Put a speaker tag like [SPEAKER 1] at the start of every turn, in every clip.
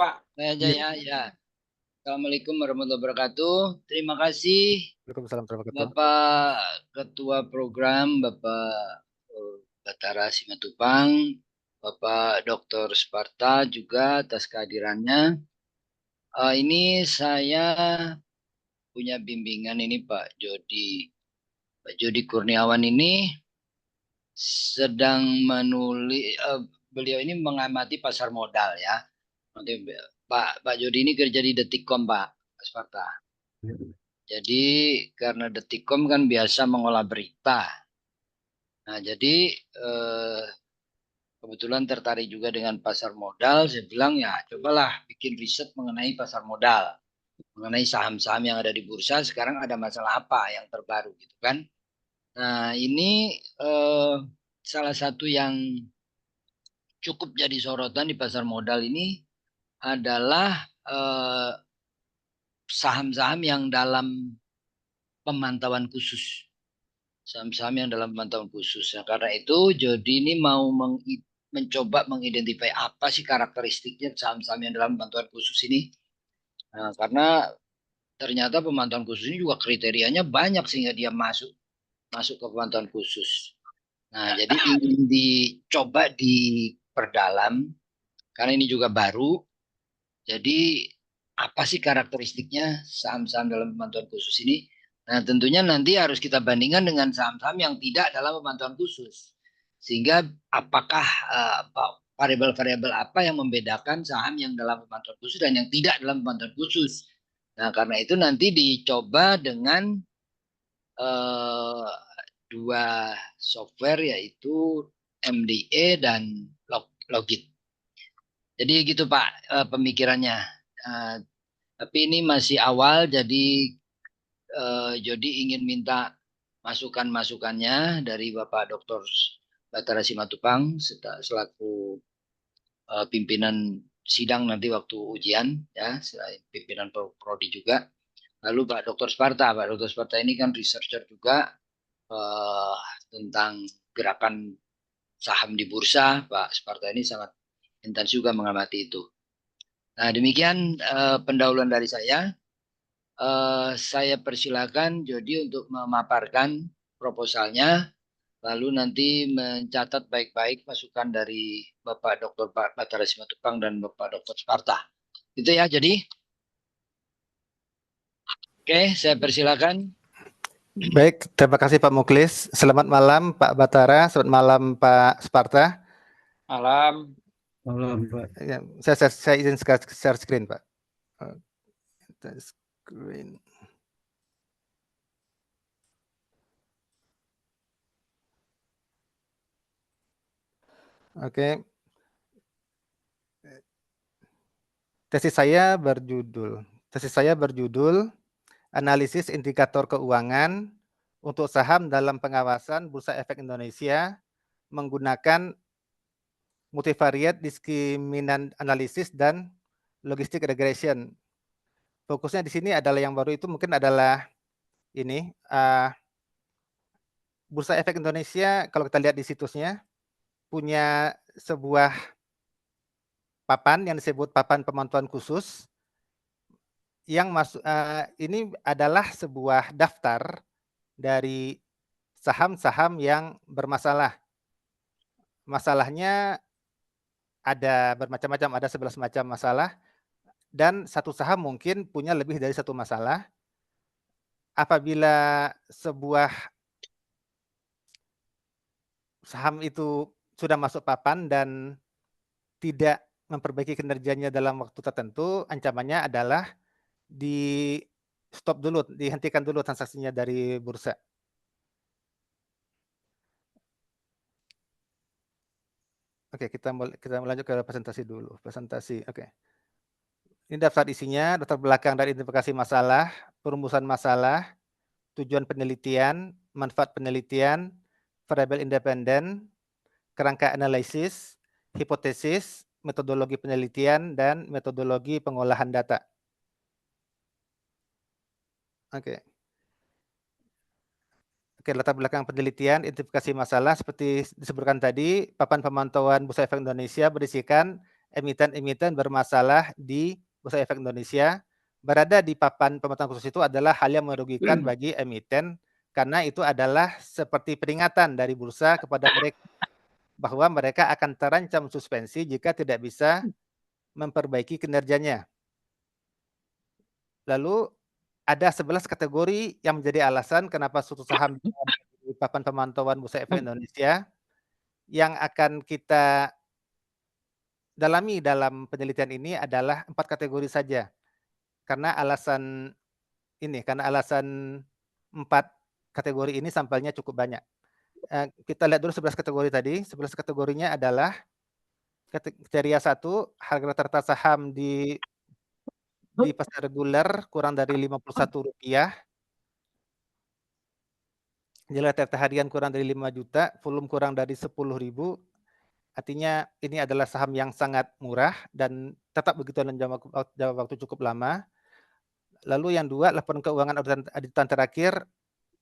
[SPEAKER 1] Pak.
[SPEAKER 2] Saya aja ya. Assalamualaikum warahmatullahi wabarakatuh. Terima kasih
[SPEAKER 3] Waalaikumsalam warahmatullahi wabarakatuh.
[SPEAKER 2] Bapak Ketua Program, Bapak Batara Simatupang, Bapak Dr. Sparta juga atas kehadirannya. Ini saya punya bimbingan ini Pak Jody Kurniawan ini sedang menulis, beliau ini mengamati pasar modal ya. Nanti Pak Jody ini kerja di Detikcom Pak Sparta. Jadi karena Detikcom kan biasa mengolah berita. Nah jadi kebetulan tertarik juga dengan pasar modal. Saya bilang ya cobalah bikin riset mengenai pasar modal. Mengenai saham-saham yang ada di bursa sekarang ada masalah apa yang terbaru gitu kan. Nah ini salah satu yang cukup jadi sorotan di pasar modal ini adalah saham-saham yang dalam pemantauan khusus. Saham-saham yang dalam pemantauan khusus. Nah, karena itu Jody ini mau mencoba mengidentifikasi apa sih karakteristiknya saham-saham yang dalam pemantauan khusus ini. Nah, karena ternyata pemantauan khusus ini juga kriterianya banyak sehingga dia masuk ke pemantauan khusus. Nah, jadi ingin dicoba diperdalam karena ini juga baru. Jadi apa sih karakteristiknya saham-saham dalam pemantauan khusus ini? Nah, tentunya nanti harus kita bandingkan dengan saham-saham yang tidak dalam pemantauan khusus. Sehingga apakah variabel-variabel apa yang membedakan saham yang dalam pemantauan khusus dan yang tidak dalam pemantauan khusus. Nah, karena itu nanti dicoba dengan dua software yaitu MDE dan Logit. Jadi gitu Pak pemikirannya. Tapi ini masih awal, jadi Jody ingin minta masukan-masukannya dari Bapak Dr. Batara Simatupang selaku pimpinan sidang nanti waktu ujian, ya, pimpinan prodi juga. Lalu Pak Dr. Sparta, Pak Dr. Sparta ini kan researcher juga tentang gerakan saham di bursa. Pak Sparta ini sangat intens juga mengamati itu. Nah, demikian pendahuluan dari saya. Saya persilakan Jody untuk memaparkan proposalnya, lalu nanti mencatat baik-baik masukan dari Bapak Dr. Batara Simatupang dan Bapak Dr. Sparta. Itu ya, jadi. Oke, saya persilakan.
[SPEAKER 3] Baik, terima kasih Pak Muklis. Selamat malam Pak Batara, selamat malam Pak Sparta.
[SPEAKER 1] Malam.
[SPEAKER 4] Malam, Pak.
[SPEAKER 3] Ya, saya izin share screen, Pak. Screen. Oke. Tesis saya berjudul Analisis Indikator Keuangan untuk Saham dalam Pengawasan Bursa Efek Indonesia menggunakan multivariate discriminant analysis dan logistic regression. Fokusnya di sini adalah yang baru itu mungkin adalah ini Bursa Efek Indonesia, kalau kita lihat di situsnya punya sebuah papan yang disebut papan pemantauan khusus yang ini adalah sebuah daftar dari saham-saham yang bermasalah. Masalahnya ada bermacam-macam, ada 11 macam masalah, dan satu saham mungkin punya lebih dari satu masalah. Apabila sebuah saham itu sudah masuk papan dan tidak memperbaiki kinerjanya dalam waktu tertentu, ancamannya adalah di stop dulu, dihentikan dulu transaksinya dari bursa. Oke, kita lanjut ke presentasi dulu. Oke. Ini daftar isinya, daftar belakang dan identifikasi masalah, perumusan masalah, tujuan penelitian, manfaat penelitian, variabel independen, kerangka analisis, hipotesis, metodologi penelitian, dan metodologi pengolahan data. Oke. Oke, latar belakang penelitian, identifikasi masalah seperti disebutkan tadi, papan pemantauan Bursa Efek Indonesia berisikan emiten-emiten bermasalah di Bursa Efek Indonesia. Berada di papan pemantauan khusus itu adalah hal yang merugikan bagi emiten, karena itu adalah seperti peringatan dari bursa kepada mereka bahwa mereka akan terancam suspensi jika tidak bisa memperbaiki kinerjanya. Lalu ada 11 kategori yang menjadi alasan kenapa suatu saham di papan pemantauan Bursa Efek Indonesia. Yang akan kita dalami dalam penelitian ini adalah 4 kategori saja. Karena alasan 4 kategori ini sampelnya cukup banyak. Kita lihat dulu 11 kategori tadi. 11 kategorinya adalah kriteria 1, harga rata-rata saham di pasar reguler kurang dari Rp51. Nilai TT harian kurang dari 5 juta, volume kurang dari 10.000. Artinya ini adalah saham yang sangat murah dan tetap begitu dalam jangka waktu cukup lama. Lalu yang 2, laporan keuangan auditan terakhir,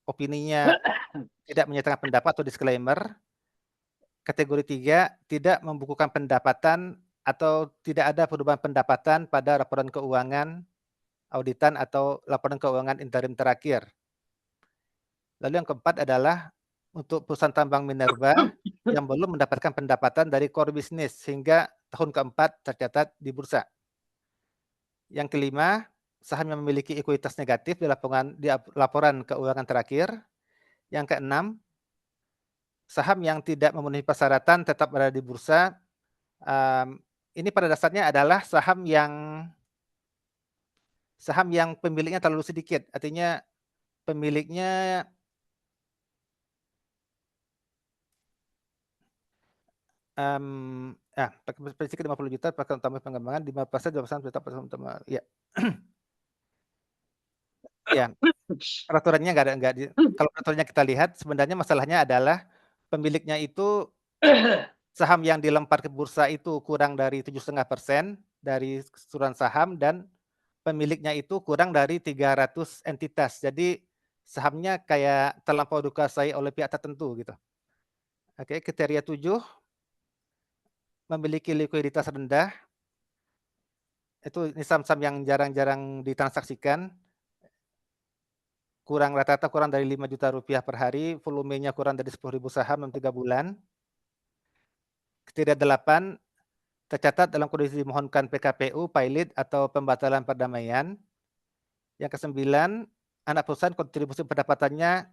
[SPEAKER 3] opininya tidak menyatakan pendapat atau disclaimer. Kategori 3, tidak membukukan pendapatan atau tidak ada perubahan pendapatan pada laporan keuangan auditan atau laporan keuangan interim terakhir. Lalu yang keempat adalah untuk perusahaan tambang Minerba yang belum mendapatkan pendapatan dari core business sehingga tahun keempat tercatat di bursa. Yang kelima, saham yang memiliki ekuitas negatif di laporan keuangan terakhir. Yang keenam, saham yang tidak memenuhi persyaratan tetap berada di bursa. Ini pada dasarnya adalah saham yang pemiliknya terlalu sedikit, artinya pemiliknya pakai sedikit 50 juta, pakai utama pengembangan 5%, 2% tetap utama. Ya. Ya, peraturannya nggak di, kalau peraturannya kita lihat sebenarnya masalahnya adalah pemiliknya itu saham yang dilempar ke bursa itu kurang dari 7,5% dari keseluruhan saham dan pemiliknya itu kurang dari 300 entitas. Jadi sahamnya kayak terlampau dikuasai oleh pihak tertentu gitu. Oke, kriteria 7, memiliki likuiditas rendah. Ini saham-saham yang jarang-jarang ditransaksikan. Rata-rata kurang dari 5 juta rupiah per hari, volumenya kurang dari 10.000 saham dalam 3 bulan. Kriteria 8, tercatat dalam kondisi dimohonkan PKPU, pilot atau pembatalan perdamaian. Yang ke-9, anak perusahaan kontribusi pendapatannya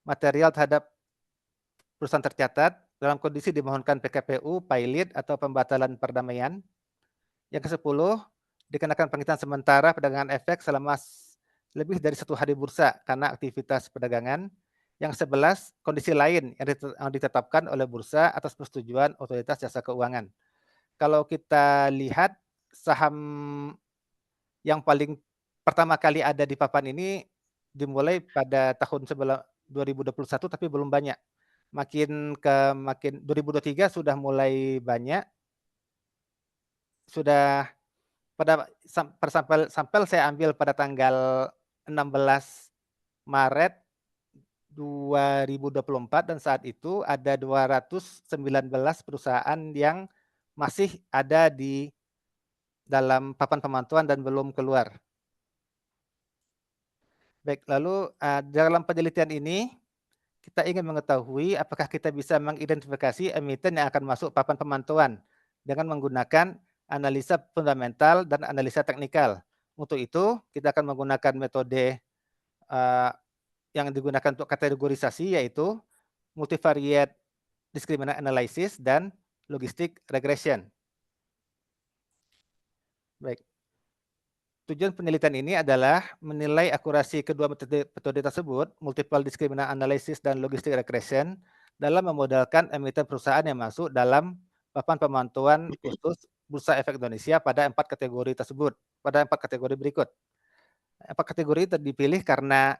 [SPEAKER 3] material terhadap perusahaan tercatat dalam kondisi dimohonkan PKPU, pilot atau pembatalan perdamaian. Yang ke-10, dikenakan penghitungan sementara perdagangan efek selama lebih dari 1 hari bursa karena aktivitas perdagangan. Yang 11, kondisi lain yang ditetapkan oleh bursa atas persetujuan otoritas jasa keuangan. Kalau kita lihat saham yang paling pertama kali ada di papan ini dimulai pada tahun 2021 tapi belum banyak. Makin 2023 sudah mulai banyak. Sudah pada sampel saya ambil pada tanggal 16 Maret 2024 dan saat itu ada 219 perusahaan yang masih ada di dalam papan pemantauan dan belum keluar. Baik, lalu dalam penelitian ini kita ingin mengetahui apakah kita bisa mengidentifikasi emiten yang akan masuk papan pemantauan dengan menggunakan analisa fundamental dan analisa teknikal. Untuk itu kita akan menggunakan metode yang digunakan untuk kategorisasi yaitu multivariate discriminant analysis dan logistic regression. Baik. Tujuan penelitian ini adalah menilai akurasi kedua metode tersebut, multiple discriminant analysis dan logistic regression, dalam memodelkan emiten perusahaan yang masuk dalam papan pemantauan khusus Bursa Efek Indonesia pada 4 kategori tersebut, pada 4 kategori berikut. 4 kategori dipilih karena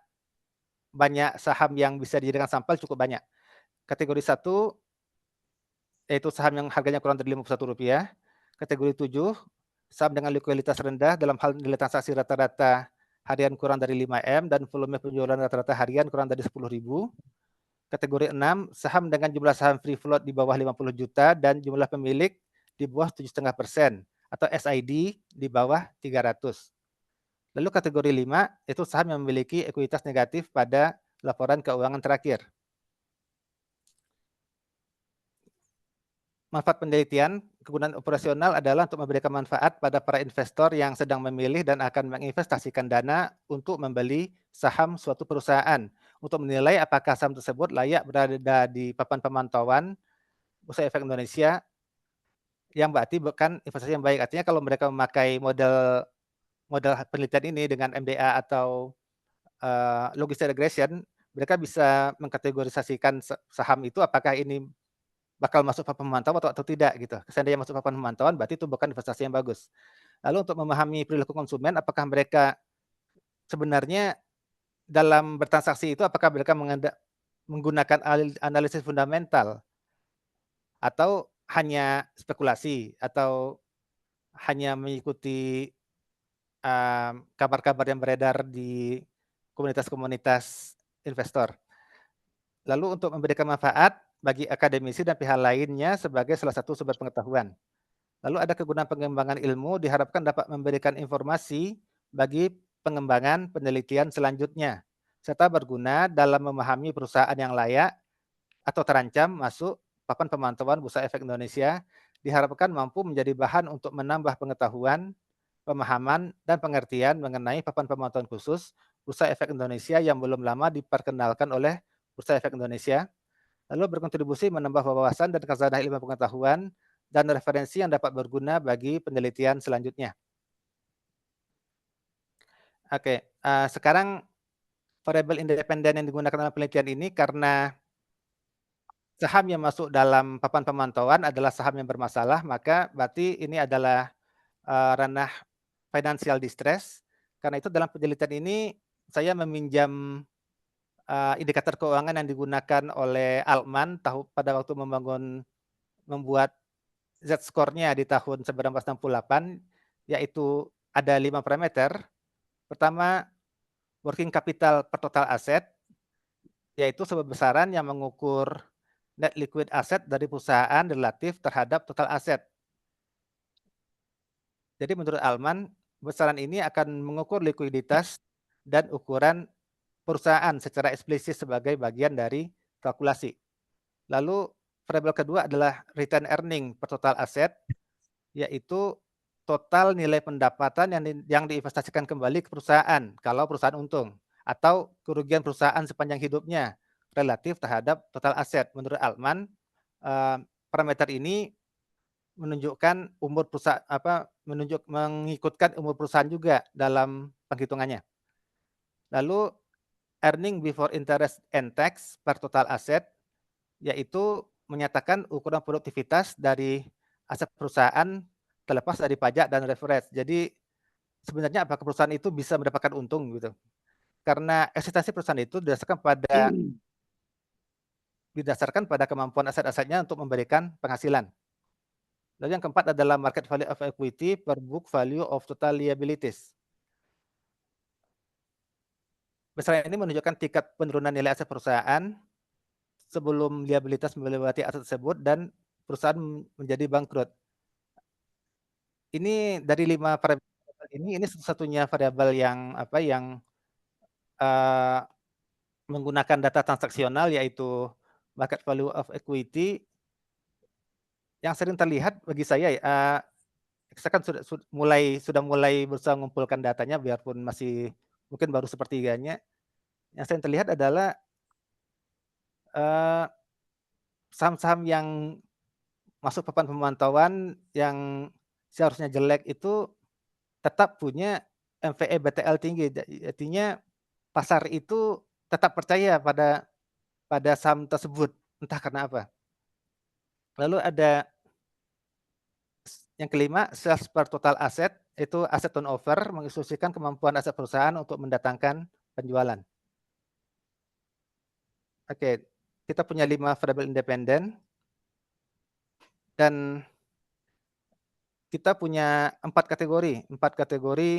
[SPEAKER 3] banyak saham yang bisa dijadikan sampel cukup banyak. Kategori 1 yaitu saham yang harganya kurang dari Rp51. Kategori 7, saham dengan likuiditas rendah dalam hal nilai transaksi rata-rata harian kurang dari 5M dan volume penjualan rata-rata harian kurang dari 10.000. Kategori 6, saham dengan jumlah saham free float di bawah 50 juta dan jumlah pemilik di bawah 7,5% atau SID di bawah 300. Lalu kategori 5 itu saham yang memiliki ekuitas negatif pada laporan keuangan terakhir. Manfaat penelitian, kegunaan operasional adalah untuk memberikan manfaat pada para investor yang sedang memilih dan akan menginvestasikan dana untuk membeli saham suatu perusahaan, untuk menilai apakah saham tersebut layak berada di papan pemantauan Bursa Efek Indonesia, yang berarti bukan investasi yang baik. Artinya kalau mereka memakai model penelitian ini dengan MDA atau logistic regression, mereka bisa mengkategorisasikan saham itu apakah ini bakal masuk papan pemantauan atau tidak gitu. Seandainya masuk papan pemantauan berarti itu bukan investasi yang bagus. Lalu untuk memahami perilaku konsumen, apakah mereka sebenarnya dalam bertransaksi itu apakah mereka menggunakan analisis fundamental atau hanya spekulasi atau hanya mengikuti kabar-kabar yang beredar di komunitas-komunitas investor. Lalu untuk memberikan manfaat bagi akademisi dan pihak lainnya sebagai salah satu sumber pengetahuan. Lalu ada kegunaan pengembangan ilmu diharapkan dapat memberikan informasi bagi pengembangan penelitian selanjutnya, serta berguna dalam memahami perusahaan yang layak atau terancam masuk papan pemantauan Bursa Efek Indonesia, diharapkan mampu menjadi bahan untuk menambah pengetahuan, pemahaman, dan pengertian mengenai papan pemantauan khusus Bursa Efek Indonesia yang belum lama diperkenalkan oleh Bursa Efek Indonesia, lalu berkontribusi menambah wawasan dan khazanah ilmu pengetahuan dan referensi yang dapat berguna bagi penelitian selanjutnya. Oke, sekarang variabel independen yang digunakan dalam penelitian ini karena saham yang masuk dalam papan pemantauan adalah saham yang bermasalah, maka berarti ini adalah ranah financial distress. Karena itu dalam penelitian ini saya meminjam indikator keuangan yang digunakan oleh Altman pada waktu membuat Z-score-nya di tahun 1968, yaitu ada 5 parameter. Pertama, working capital per total aset, yaitu sebuah besaran yang mengukur net liquid asset dari perusahaan relatif terhadap total aset. Jadi menurut Altman, besaran ini akan mengukur likuiditas dan ukuran perusahaan secara eksplisit sebagai bagian dari kalkulasi. Lalu variabel kedua adalah return earning per total aset, yaitu total nilai pendapatan yang diinvestasikan kembali ke perusahaan kalau perusahaan untung, atau kerugian perusahaan sepanjang hidupnya relatif terhadap total aset. Menurut Altman, parameter ini menunjukkan umur perusahaan, mengikutkan umur perusahaan juga dalam penghitungannya. Lalu earning before interest and tax per total aset, yaitu menyatakan ukuran produktivitas dari aset perusahaan terlepas dari pajak dan reference. Jadi sebenarnya apakah perusahaan itu bisa mendapatkan untung gitu. Karena eksistensi perusahaan itu didasarkan pada kemampuan aset-asetnya untuk memberikan penghasilan. Lalu yang keempat adalah market value of equity per book value of total liabilities. Besaran ini menunjukkan tingkat penurunan nilai aset perusahaan sebelum liabilitas melewati aset tersebut dan perusahaan menjadi bangkrut. Ini dari 5 variabel ini satu-satunya variabel yang menggunakan data transaksional, yaitu market value of equity, yang sering terlihat bagi saya saya kan sudah mulai berusaha mengumpulkan datanya biarpun masih mungkin baru sepertiganya. Yang sering terlihat adalah saham-saham yang masuk papan pemantauan yang seharusnya jelek itu tetap punya MVE BTL tinggi. Artinya pasar itu tetap percaya pada saham tersebut, entah karena apa. Lalu ada yang kelima, sales per total asset, itu asset turnover, menginstruksikan kemampuan aset perusahaan untuk mendatangkan penjualan. Oke, kita punya 5 variabel independen dan kita punya 4 kategori. 4 kategori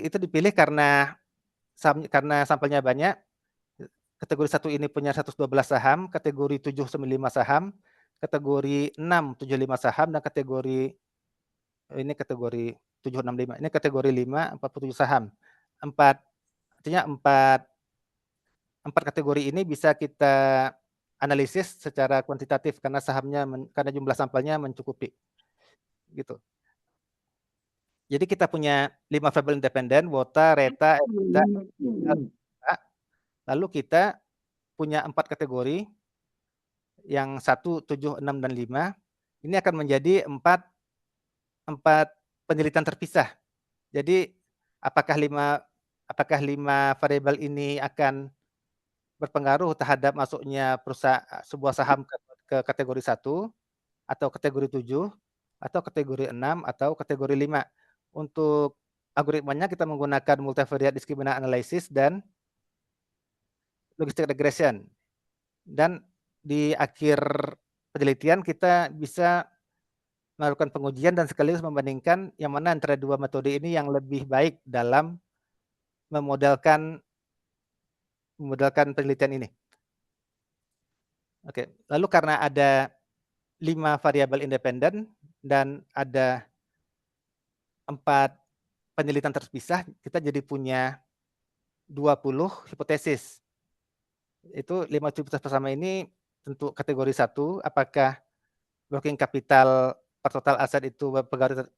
[SPEAKER 3] itu dipilih karena sampelnya banyak, kategori 1 ini punya 112 saham, kategori 7 95 saham, kategori 6 75 saham, dan kategori ini kategori 765, ini kategori 5 47 saham. Artinya 4 kategori ini bisa kita analisis secara kuantitatif karena karena jumlah sampelnya mencukupi, gitu. Jadi kita punya 5 variabel independen, wota, reta, EBITDA, lalu kita punya 4 kategori yang 1, 7, 6, dan 5. Ini akan menjadi 4 penelitian terpisah. Jadi apakah 5 variabel ini akan berpengaruh terhadap masuknya sebuah saham ke kategori 1 atau kategori 7 atau kategori 6 atau kategori 5. Untuk algoritmanya kita menggunakan multivariate discriminant analysis dan logistic regression. Dan di akhir penelitian kita bisa melakukan pengujian dan sekaligus membandingkan yang mana antara 2 metode ini yang lebih baik dalam memodelkan penelitian ini. Oke, lalu karena ada 5 variabel independen dan ada 4 penelitian terpisah, kita jadi punya 20 hipotesis. Itu 5 hipotesis pertama ini untuk kategori 1, apakah working capital per total aset itu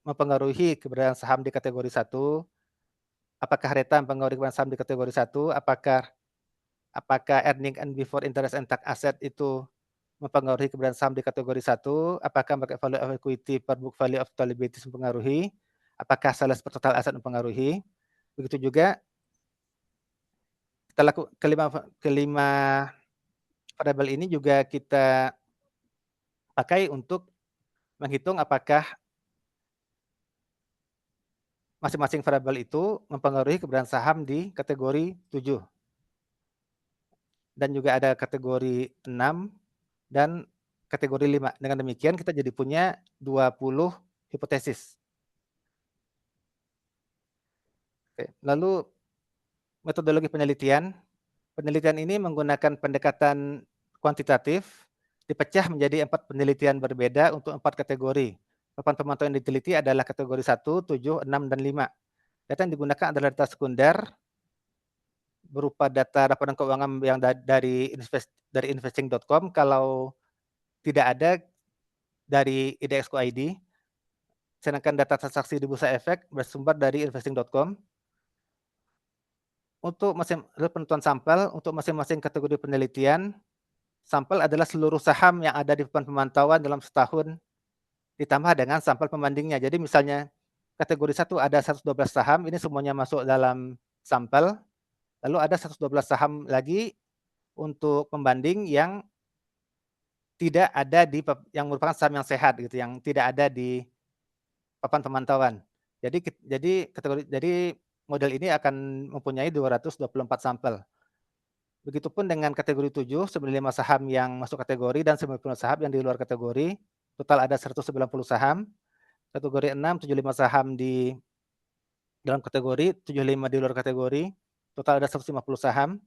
[SPEAKER 3] mempengaruhi keberadaan saham di kategori 1, apakah reta mempengaruhi keberadaan saham di kategori 1, apakah earning and before interest and tax aset itu mempengaruhi keberadaan saham di kategori 1, apakah market value of equity per book value of total liabilities mempengaruhi, apakah sales per total aset mempengaruhi. Begitu juga kita kelima variabel ini juga kita pakai untuk menghitung apakah masing-masing variabel itu mempengaruhi keberadaan saham di kategori 7. Dan juga ada kategori 6 dan kategori 5. Dengan demikian kita jadi punya 20 hipotesis. Oke, lalu metodologi penelitian. Penelitian ini menggunakan pendekatan kuantitatif, dipecah menjadi 4 penelitian berbeda untuk 4 kategori. Papan pemantau yang diteliti adalah kategori 1, 7, 6, dan 5. Data yang digunakan adalah data sekunder, berupa data laporan keuangan yang dari investing.com, kalau tidak ada dari IDX.id, sedangkan data transaksi di bursa efek bersumber dari investing.com. Untuk penentuan sampel, untuk masing-masing kategori penelitian, sampel adalah seluruh saham yang ada di papan pemantauan dalam setahun, ditambah dengan sampel pembandingnya. Jadi misalnya kategori 1 ada 112 saham, ini semuanya masuk dalam sampel, lalu ada 112 saham lagi untuk pembanding yang tidak ada yang merupakan saham yang sehat gitu, yang tidak ada di papan pemantauan. Jadi model ini akan mempunyai 224 sampel. Begitupun dengan kategori 7, 95 saham yang masuk kategori dan 90 saham yang di luar kategori. Total ada 190 saham. Kategori 6, 75 saham di dalam kategori, 75 di luar kategori. Total ada 150 saham.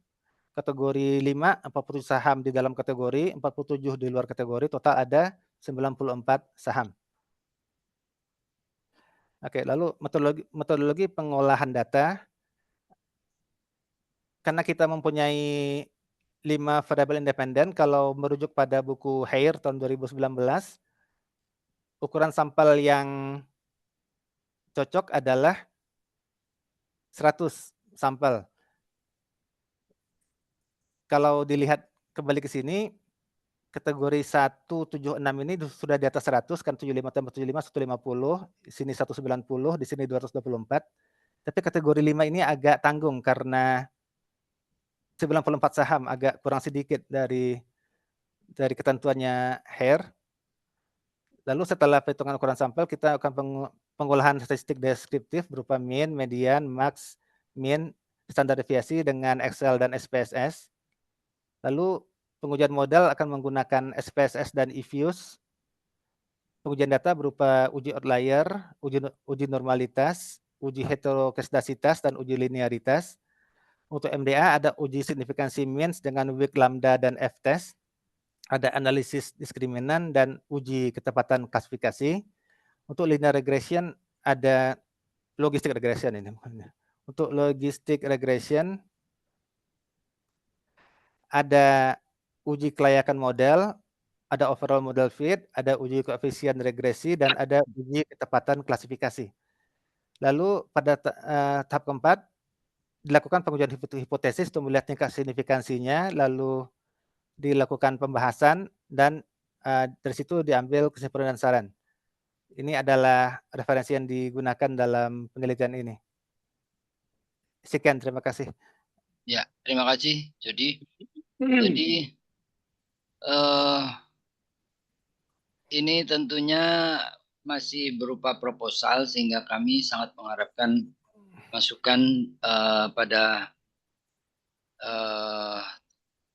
[SPEAKER 3] Kategori 5, 47 saham di dalam kategori, 47 di luar kategori. Total ada 94 saham. Oke, lalu metodologi pengolahan data. Karena kita mempunyai 5 variabel independen, kalau merujuk pada buku Hare tahun 2019, ukuran sampel yang cocok adalah 100 sampel. Kalau dilihat kembali ke sini, kategori 176 ini sudah di atas 100, kan 75 tambah 75, 150, di sini 190, di sini 224. Tapi kategori 5 ini agak tanggung karena 94 saham, agak kurang sedikit dari ketentuannya Hare. Lalu setelah perhitungan ukuran sampel, kita akan pengolahan statistik deskriptif berupa mean, median, max, min, standar deviasi dengan Excel dan SPSS. Lalu pengujian modal akan menggunakan SPSS dan eViews. Pengujian data berupa uji outlier, uji normalitas, uji heteroskedasitas, dan uji linearitas. Untuk MDA ada uji signifikansi means dengan weak lambda dan f-test, ada analisis diskriminan dan uji ketepatan klasifikasi. Untuk linear regression ada logistic regression ini. Untuk logistic regression ada uji kelayakan model, ada overall model fit, ada uji koefisien regresi, dan ada uji ketepatan klasifikasi. Lalu pada tahap keempat, dilakukan pengujian hipotesis untuk melihat tingkat signifikansinya, lalu dilakukan pembahasan, dan dari situ diambil kesimpulan dan saran. Ini adalah referensi yang digunakan dalam penelitian ini. Sekian, terima kasih.
[SPEAKER 2] Ya, terima kasih. Jadi ini tentunya masih berupa proposal sehingga kami sangat mengharapkan masukan pada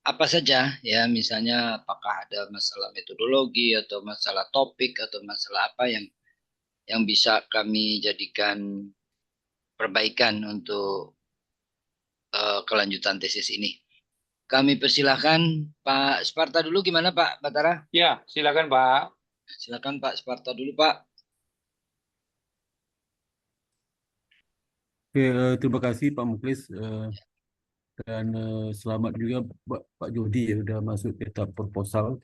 [SPEAKER 2] apa saja ya, misalnya apakah ada masalah metodologi atau masalah topik atau masalah apa yang bisa kami jadikan perbaikan untuk kelanjutan tesis ini. Kami persilahkan Pak Sparta dulu, gimana Pak Batara?
[SPEAKER 1] Ya, silakan Pak.
[SPEAKER 2] Silakan Pak Sparta dulu Pak.
[SPEAKER 4] Oke, terima kasih Pak Muklis dan selamat juga Pak Jody ya udah masuk ke tahap proposal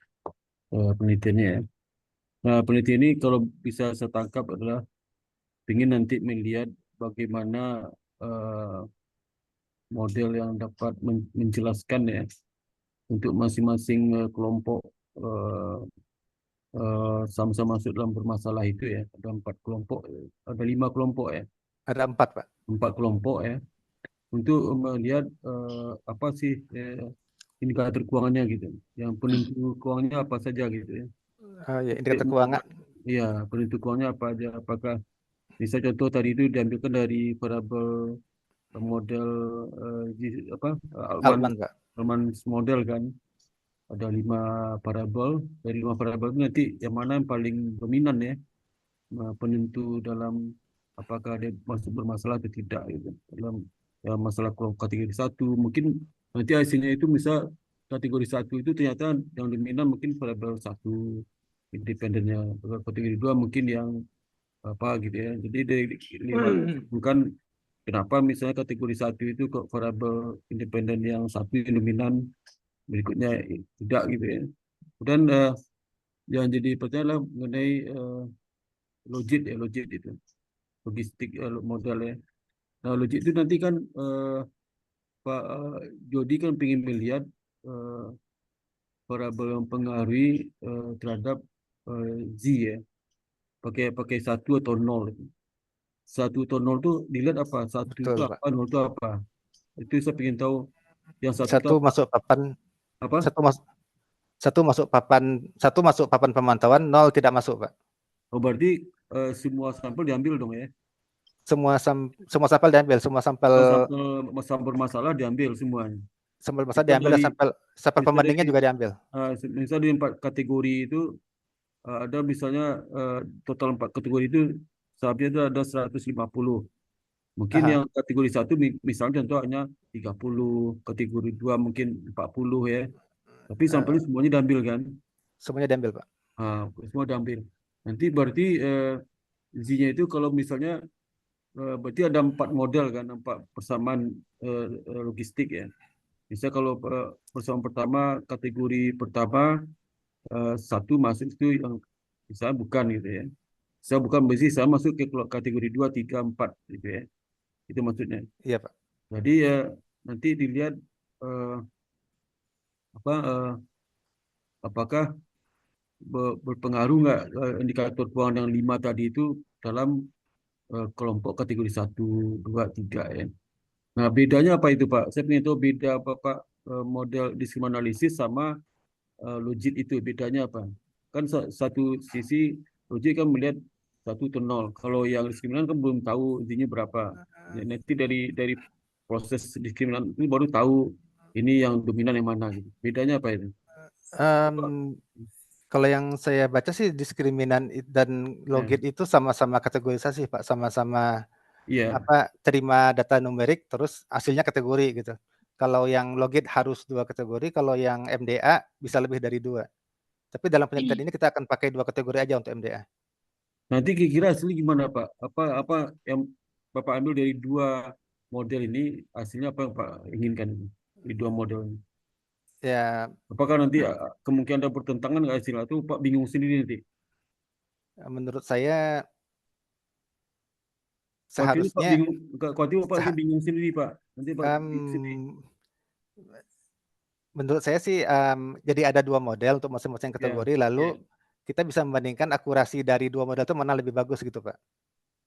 [SPEAKER 4] penelitiannya ya. Nah, penelitian ini kalau bisa saya tangkap adalah ingin nanti melihat bagaimana model yang dapat menjelaskan ya untuk masing-masing kelompok sama-sama masuk dalam bermasalah itu ya. Ada 4 kelompok, ada 5 kelompok ya.
[SPEAKER 3] Ada 4, Pak.
[SPEAKER 4] 4 kelompok ya. Untuk melihat apa sih indikator keuangannya gitu. Yang penentu keuangannya apa saja gitu ya.
[SPEAKER 3] Ya, indikator keuangan.
[SPEAKER 4] Iya, penentu keuangannya apa aja. Apakah bisa contoh tadi itu diambilkan dari variabel model
[SPEAKER 3] Altman, Pak.
[SPEAKER 4] Altman model kan. Ada 5 variabel. Dari 5 variabel itu nanti yang mana yang paling dominan ya. Penentu dalam apakah dia masuk bermasalah atau tidak gitu. Dalam masalah kategori 1 mungkin nanti hasilnya itu bisa kategori 1 itu ternyata yang dominan mungkin variabel 1 independennya, kategori 2 mungkin yang apa gitu ya. Jadi bukan kenapa misalnya kategori 1 itu kok variabel independen yang 1 yang dominan, berikutnya tidak gitu ya. Dan yang jadi pertanyaan adalah mengenai logik itu, logistik model ya. Nah, logik itu nanti kan Pak Jody kan ingin melihat variabel yang mempengaruhi terhadap Z ya. Pakai 1 atau 0. 1 atau 0 itu dilihat apa? 1 itu
[SPEAKER 3] Betul,
[SPEAKER 4] apa,
[SPEAKER 3] Pak.
[SPEAKER 4] 0 itu apa? Itu saya ingin tahu. Yang 1 itu
[SPEAKER 3] masuk papan
[SPEAKER 4] apa?
[SPEAKER 3] Satu masuk papan pemantauan, 0 tidak masuk, Pak.
[SPEAKER 4] Oh, berarti semua sampel diambil dong ya?
[SPEAKER 3] Semua sampel diambil, semua sampel
[SPEAKER 4] bermasalah diambil semuanya.
[SPEAKER 3] sampel masalah diambil, dan sampel pembandingnya juga diambil.
[SPEAKER 4] Misalnya di 4 kategori itu ada misalnya total 4 kategori itu sahamnya itu ada 150. Mungkin yang kategori 1 misalnya contohnya 30, kategori 2 mungkin 40 ya. Tapi sampelnya semuanya diambil kan?
[SPEAKER 3] Semuanya diambil, Pak.
[SPEAKER 4] Semua diambil. Nanti berarti Z-nya itu kalau misalnya berarti ada 4 model kan, 4 persamaan logistik ya. Bisa kalau persamaan pertama, kategori pertama 1 masuk itu yang misalnya bukan gitu ya. Saya bukan berarti saya masuk ke kategori 2, 3, 4 gitu ya. Itu maksudnya.
[SPEAKER 3] Iya, Pak.
[SPEAKER 4] Jadi nanti dilihat apakah berpengaruh nggak indikator keuangan yang 5 tadi itu dalam kelompok kategori 1, 2, 3 ya. Nah, bedanya apa itu Pak? Saya ingin tahu beda apa Pak model diskriminanalisis sama logik itu, bedanya apa? Kan satu sisi logik kan melihat 1 atau 0. Kalau yang diskriminan kan belum tahu intinya berapa. Nanti dari proses diskriminan itu baru tahu ini yang dominan yang mana gitu. Bedanya apa itu?
[SPEAKER 3] Kalau yang saya baca sih diskriminan dan logit itu sama-sama kategorisasi, Pak, sama-sama
[SPEAKER 4] Iya.
[SPEAKER 3] terima data numerik terus hasilnya kategori gitu. Kalau yang logit harus 2 kategori, kalau yang MDA bisa lebih dari 2. Tapi dalam penelitian ini kita akan pakai 2 kategori aja untuk MDA.
[SPEAKER 4] Nanti kira-kira hasilnya gimana Pak? Apa yang Bapak ambil dari 2 model ini, hasilnya apa yang Pak inginkan di 2 model ini?
[SPEAKER 3] Ya,
[SPEAKER 4] Apakah nanti kemungkinan ada pertentangan nggak hasil atau Pak bingung sendiri nanti?
[SPEAKER 3] menurut saya
[SPEAKER 4] Khawatir Pak
[SPEAKER 3] seharusnya
[SPEAKER 4] bingung, khawatir Pak nanti
[SPEAKER 3] seha
[SPEAKER 4] bingung sendiri Pak. Nanti Pak bingung sendiri.
[SPEAKER 3] menurut saya sih, jadi ada 2 model untuk masing-masing
[SPEAKER 4] Ya,
[SPEAKER 3] kategori,
[SPEAKER 4] ya.
[SPEAKER 3] lalu kita bisa membandingkan akurasi dari 2 model itu mana lebih bagus gitu, Pak.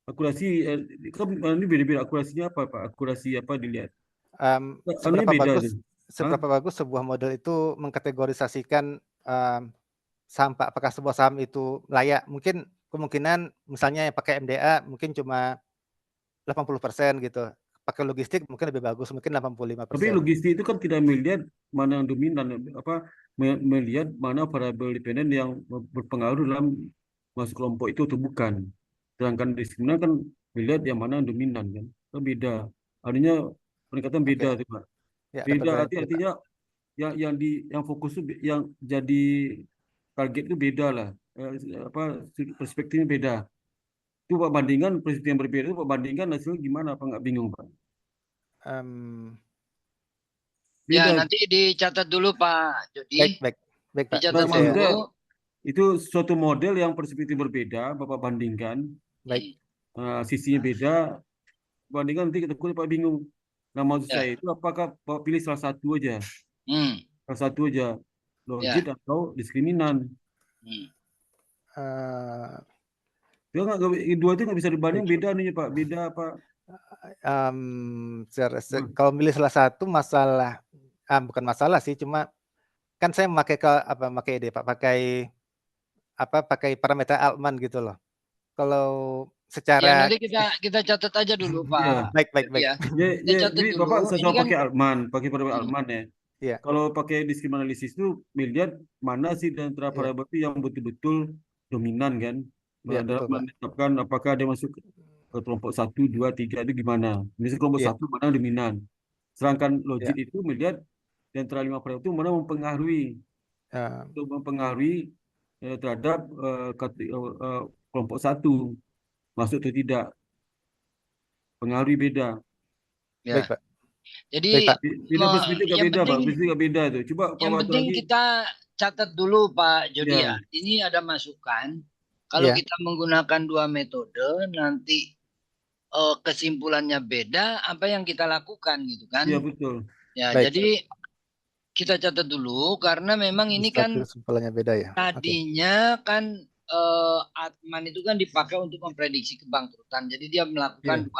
[SPEAKER 4] Akurasi, kan ini beda-beda akurasinya apa Pak? Akurasi apa dilihat? Anunya
[SPEAKER 3] Seberapa
[SPEAKER 4] beda
[SPEAKER 3] bagus
[SPEAKER 4] tuh. Hah?
[SPEAKER 3] seberapa bagus sebuah model itu mengkategorisasikan, saham, Pak. Apakah sebuah saham itu layak? Mungkin kemungkinan misalnya yang pakai MDA mungkin cuma 80% gitu, pakai logistik mungkin lebih bagus, mungkin
[SPEAKER 4] Tapi
[SPEAKER 3] 85%.
[SPEAKER 4] logistik itu kan tidak melihat mana yang dominan, apa melihat mana variabel dependen yang berpengaruh dalam masuk kelompok itu atau bukan. Sedangkan diskriminan kan melihat yang mana yang dominan kan. Kan beda. Artinya peningkatan beda
[SPEAKER 3] Oke,
[SPEAKER 4] tuh Pak.
[SPEAKER 3] ya dapat
[SPEAKER 4] Beda
[SPEAKER 3] beda beda, Pak.
[SPEAKER 4] artinya yang fokus tuh yang jadi target itu beda lah. Apa perspektifnya beda. Itu Pak bandingkan perspektif yang berbeda itu Pak bandingkan hasilnya gimana apa nggak bingung Pak?
[SPEAKER 3] Mmm,
[SPEAKER 2] Ya,
[SPEAKER 4] Beda.
[SPEAKER 2] nanti dicatat dulu Pak
[SPEAKER 3] baik
[SPEAKER 2] Jody.
[SPEAKER 3] baik baik, Pak,
[SPEAKER 4] Nah,
[SPEAKER 2] Dicatat
[SPEAKER 3] nanti saya
[SPEAKER 4] maksudnya
[SPEAKER 2] dulu.
[SPEAKER 4] itu suatu model yang perspektif berbeda, Bapak bandingkan,
[SPEAKER 3] baik,
[SPEAKER 4] sisinya beda, bandingkan nanti kita kulit Pak bingung. Nah, maksud
[SPEAKER 2] Ya.
[SPEAKER 4] saya itu apakah Bapak pilih salah satu aja,
[SPEAKER 2] Hmm.
[SPEAKER 4] salah satu aja, logit
[SPEAKER 2] Ya.
[SPEAKER 4] atau diskriminan.
[SPEAKER 2] Hmm.
[SPEAKER 3] eee,
[SPEAKER 4] Itu nggak, dua itu nggak bisa dibanding,
[SPEAKER 3] baik,
[SPEAKER 4] beda nih Pak, beda apa? Hmm.
[SPEAKER 3] kalau milih salah satu masalah, bukan masalah sih, cuma kan saya memakai pakai ini, Pak, pakai parameter Altman gitu loh. Kalau
[SPEAKER 2] Ya,
[SPEAKER 3] secara
[SPEAKER 2] nanti kita catat aja dulu
[SPEAKER 4] Iya,
[SPEAKER 2] Pak
[SPEAKER 3] baik baik
[SPEAKER 2] Jody
[SPEAKER 3] baik.
[SPEAKER 2] ya.
[SPEAKER 4] ya,
[SPEAKER 2] Kita
[SPEAKER 4] ya,
[SPEAKER 2] catat
[SPEAKER 4] jadi
[SPEAKER 2] dulu.
[SPEAKER 4] Bapak
[SPEAKER 2] Ini
[SPEAKER 4] selalu
[SPEAKER 2] kan
[SPEAKER 4] pakai Altman, pakai parameter
[SPEAKER 2] hmm,
[SPEAKER 4] Altman ya.
[SPEAKER 3] Iya,
[SPEAKER 4] Kalau pakai diskriminasi analisis itu melihat mana sih di antara
[SPEAKER 3] iya,
[SPEAKER 4] variabel itu yang betul-betul dominan kan.
[SPEAKER 3] iya,
[SPEAKER 4] Dalam
[SPEAKER 3] betul, Pak.
[SPEAKER 4] menetapkan apakah dia masuk ke kelompok 1, 2, 3 itu gimana. Misalnya kelompok
[SPEAKER 3] Iya,
[SPEAKER 4] 1 mana yang dominan. Sedangkan
[SPEAKER 3] iya,
[SPEAKER 4] logit itu melihat di antara 5 variabel itu mana mempengaruhi.
[SPEAKER 3] eee,
[SPEAKER 4] Untuk mempengaruhi terhadap kelompok 1 masuk atau tidak. Pengaruhi beda.
[SPEAKER 3] baik,
[SPEAKER 2] ya.
[SPEAKER 3] Pak,
[SPEAKER 2] Jadi
[SPEAKER 3] baik, Pak.
[SPEAKER 4] Beda perspektif gak
[SPEAKER 2] yang
[SPEAKER 4] beda Pak.
[SPEAKER 2] penting
[SPEAKER 4] Perspektif gak beda tuh. Coba Pak
[SPEAKER 2] yang
[SPEAKER 4] waktu
[SPEAKER 2] penting
[SPEAKER 4] lagi.
[SPEAKER 2] kita catat dulu Pak Jody ya.
[SPEAKER 4] Ya,
[SPEAKER 2] Ini ada masukan. Kalau
[SPEAKER 3] Iya,
[SPEAKER 2] kita menggunakan 2 metode, nanti kesimpulannya beda, apa yang kita lakukan gitu kan?
[SPEAKER 4] ya betul.
[SPEAKER 2] Ya,
[SPEAKER 3] baik, Pak.
[SPEAKER 2] jadi kita catat dulu karena memang ini
[SPEAKER 3] Bisa
[SPEAKER 2] kan
[SPEAKER 3] kesimpulannya beda ya? Oke.
[SPEAKER 2] tadinya kan Atman itu kan dipakai untuk memprediksi kebangkrutan. Jadi dia melakukan
[SPEAKER 4] Ya,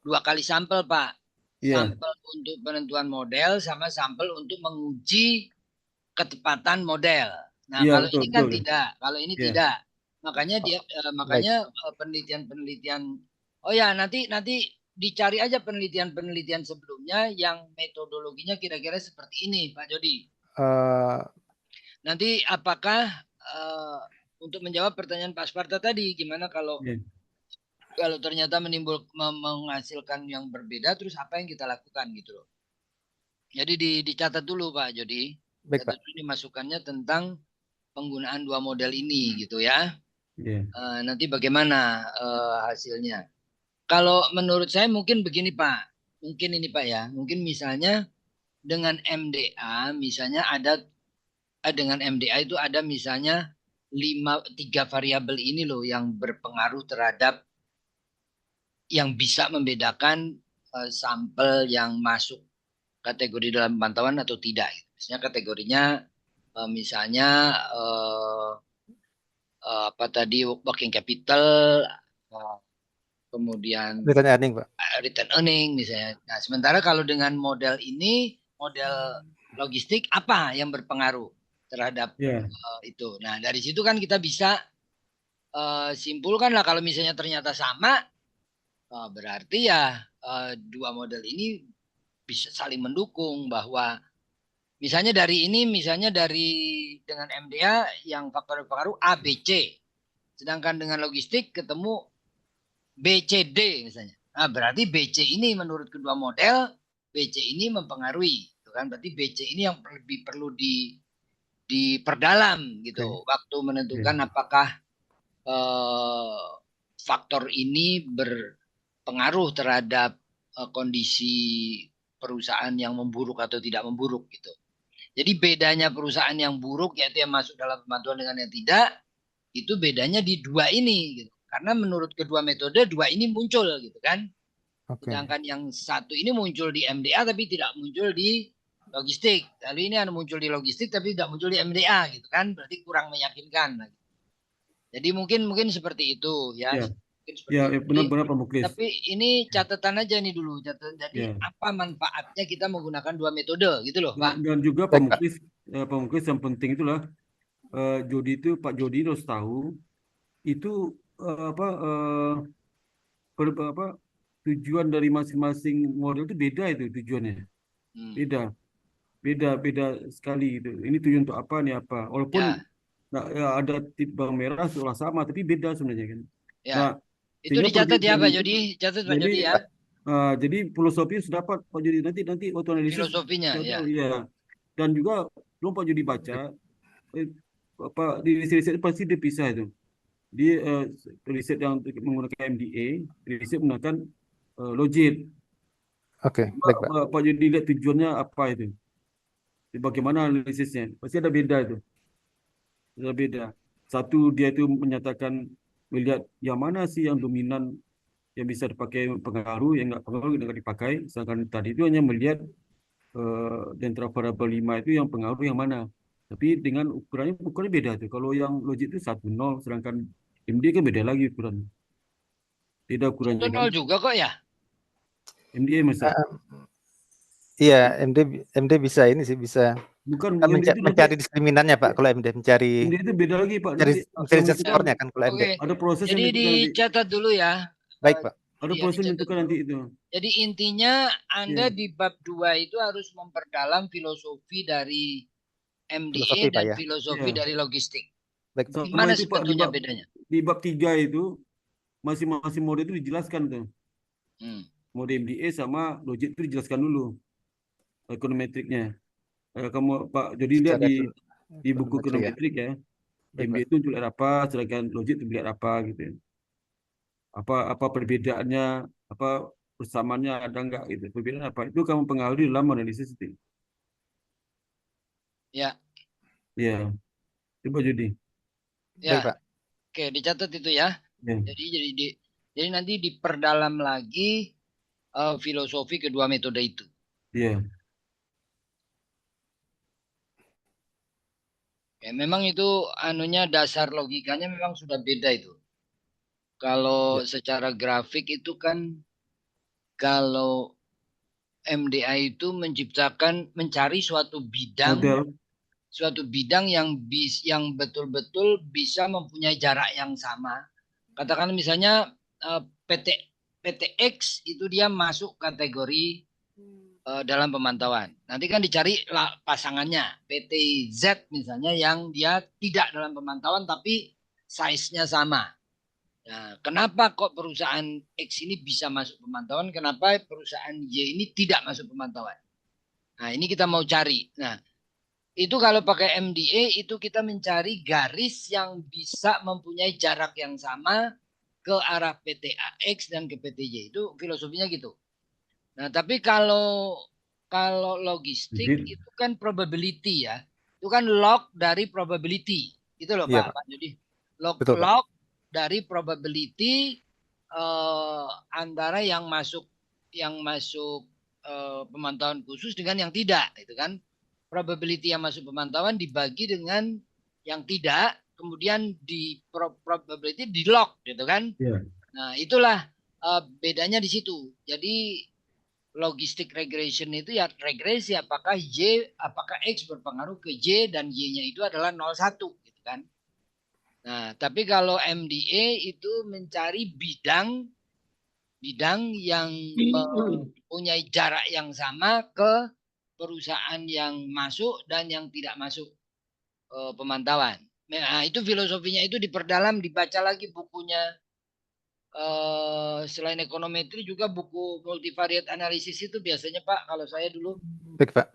[SPEAKER 2] dua kali sampel Pak.
[SPEAKER 4] iya.
[SPEAKER 2] Sampel untuk penentuan model sama sampel untuk menguji ketepatan model. Nah,
[SPEAKER 4] Iya
[SPEAKER 2] kalau
[SPEAKER 4] betul
[SPEAKER 2] ini kan
[SPEAKER 4] betul.
[SPEAKER 2] tidak, kalau ini
[SPEAKER 4] Ya,
[SPEAKER 2] tidak. Makanya
[SPEAKER 3] Oh,
[SPEAKER 2] dia
[SPEAKER 3] baik,
[SPEAKER 2] penelitian-penelitian. Oh ya, nanti dicari aja penelitian-penelitian sebelumnya yang metodologinya kira-kira seperti ini, Pak Jody.
[SPEAKER 3] eee,
[SPEAKER 2] Nanti apakah untuk menjawab pertanyaan Pak Sparta tadi, gimana kalau
[SPEAKER 4] ya,
[SPEAKER 2] ternyata menghasilkan yang berbeda, terus apa yang kita lakukan gitu loh. Jadi dicatat dulu Pak Jody.
[SPEAKER 3] baik,
[SPEAKER 2] Catat
[SPEAKER 3] Pak.
[SPEAKER 2] dulu masukannya tentang penggunaan 2 model ini gitu ya.
[SPEAKER 4] ya,
[SPEAKER 2] Nanti bagaimana hasilnya. Kalau menurut saya mungkin begini Pak. Mungkin ini Pak ya. Mungkin misalnya dengan MDA misalnya ada dengan MDA itu ada misalnya 3 variabel ini loh yang berpengaruh terhadap yang bisa membedakan sampel yang masuk kategori dalam pantauan atau tidak. Misalnya kategorinya misalnya apa tadi working capital, kemudian
[SPEAKER 3] Return earning, Pak.
[SPEAKER 2] return earning misalnya. Nah, sementara kalau dengan model ini, model logistik apa yang berpengaruh terhadap
[SPEAKER 4] ya,
[SPEAKER 2] itu. Nah, dari situ kan kita bisa simpulkan lah kalau misalnya ternyata sama, berarti ya 2 model ini bisa saling mendukung bahwa misalnya dari dengan MDA yang faktor pengaruh A, B, C. Sedangkan dengan logistik ketemu BCD misalnya. Nah, berarti BC ini menurut kedua model, BC ini mempengaruhi, gitu kan? Berarti BC ini yang lebih perlu diperdalam gitu. Waktu menentukan apakah faktor ini berpengaruh terhadap kondisi perusahaan yang memburuk atau tidak memburuk gitu. Jadi bedanya perusahaan yang buruk yaitu yang masuk dalam pemantauan dengan yang tidak, itu bedanya di dua ini gitu. Karena menurut kedua metode dua ini muncul gitu kan. Sedangkan yang satu ini muncul di MDA tapi tidak muncul di logistik. Lalu ini ada muncul di logistik tapi tidak muncul di MDA gitu kan. Berarti kurang meyakinkan. Jadi mungkin seperti itu ya.
[SPEAKER 4] Ya.
[SPEAKER 2] Mungkin seperti
[SPEAKER 4] Ya,
[SPEAKER 2] itu.
[SPEAKER 4] benar-benar Pak Muklis.
[SPEAKER 2] Tapi ini catatan aja nih dulu. Jadi apa manfaatnya kita menggunakan dua metode gitu loh Pak.
[SPEAKER 4] Dan juga Pak Muklis yang penting itulah Jody itu Pak Jody harus tahu itu tujuan dari masing-masing model itu beda itu tujuannya. Beda sekali itu. Ini tujuan untuk apa nih apa. Walaupun ada tip bawang merah seolah sama tapi beda sebenarnya kan.
[SPEAKER 2] Ya.
[SPEAKER 4] Nah,
[SPEAKER 2] itu dicatat ya Pak Jody, catat Pak Jody ya.
[SPEAKER 4] Jadi filosofi sudah dapat Pak Jody nanti waktu analisis
[SPEAKER 2] filosofinya ya.
[SPEAKER 4] Iya. Dan juga belum Pak Jody baca di riset pasti dipisah itu. Di riset yang menggunakan MDA, riset menggunakan logit.
[SPEAKER 3] Baik Pak.
[SPEAKER 4] Pak Jody lihat tujuannya apa itu. Bagaimana analisisnya? Pasti ada beda itu. Ada beda. Satu dia itu menyatakan melihat yang mana sih yang dominan yang bisa dipakai pengaruh, yang nggak pengaruh yang nggak dipakai. Sedangkan tadi itu hanya melihat di antara variabel 5 itu yang pengaruh yang mana. Tapi dengan ukurannya beda tuh. Kalau yang logik itu 1,0, sedangkan MD kan beda lagi ukurannya. Beda ukurannya
[SPEAKER 2] 1,0 juga kok ya?
[SPEAKER 4] MDA masa?
[SPEAKER 3] Iya, MD bisa ini sih bisa.
[SPEAKER 4] Bukan
[SPEAKER 3] Kan mencari diskriminannya Pak. Kalau MD mencari
[SPEAKER 4] MD itu beda lagi Pak.
[SPEAKER 3] mencari skornya kan kalau MD.
[SPEAKER 4] Ada proses
[SPEAKER 2] jadi dicatat dulu ya.
[SPEAKER 3] Baik Pak.
[SPEAKER 4] Ada proses menentukan nanti itu.
[SPEAKER 2] Jadi intinya Anda di bab 2 itu harus memperdalam filosofi dari MDA dan filosofi dari logistik.
[SPEAKER 3] Baik,
[SPEAKER 2] gimana sebetulnya bedanya?
[SPEAKER 4] Di bab 3 itu masing-masing mode itu dijelaskan tuh. Mode MDA sama logik itu dijelaskan dulu. Ekonometriknya. Kamu Pak Jody lihat di buku ekonometrik ya. MDA itu untuk lihat apa, sedangkan logik itu lihat apa gitu. Apa perbedaannya, apa persamaannya ada enggak gitu. Perbedaan apa? Itu kamu pengaruhi dalam analisis itu.
[SPEAKER 2] Ya.
[SPEAKER 4] Iya. Coba Jody.
[SPEAKER 2] Ya. Baik, Pak. Oke, dicatat itu ya. Jadi nanti diperdalam lagi filosofi kedua metode itu.
[SPEAKER 4] Iya.
[SPEAKER 2] Ya, memang itu anunya dasar logikanya memang sudah beda itu. Kalau secara grafik itu kan kalau MDA itu mencari suatu bidang yang betul-betul bisa mempunyai jarak yang sama. Katakan misalnya PTX itu dia masuk kategori dalam pemantauan. Nanti kan dicari pasangannya PTZ misalnya yang dia tidak dalam pemantauan tapi size-nya sama. Nah, kenapa kok perusahaan X ini bisa masuk pemantauan? Kenapa perusahaan Y ini tidak masuk pemantauan? Nah, ini kita mau cari. Nah, itu kalau pakai MDA itu kita mencari garis yang bisa mempunyai jarak yang sama ke arah PTAX dan ke PTY. Itu filosofinya gitu. Nah, tapi kalau logistik itu kan probability ya. Itu kan log dari probability. Itu loh Pak. Jadi log dari probability antara yang masuk pemantauan khusus dengan yang tidak, itu kan. Probability yang masuk pemantauan dibagi dengan yang tidak, kemudian di probability di log gitu kan. Nah, itulah bedanya di situ. Jadi logistic regression itu ya regresi apakah X berpengaruh ke Y dan Y-nya itu adalah 0,1 gitu kan. Nah, tapi kalau MDA itu mencari bidang yang mempunyai jarak yang sama ke perusahaan yang masuk dan yang tidak masuk pemantauan. Nah, itu filosofinya itu diperdalam, dibaca lagi bukunya selain ekonometri juga buku multivariate analisis itu biasanya Pak, kalau saya dulu
[SPEAKER 3] Baik, Pak.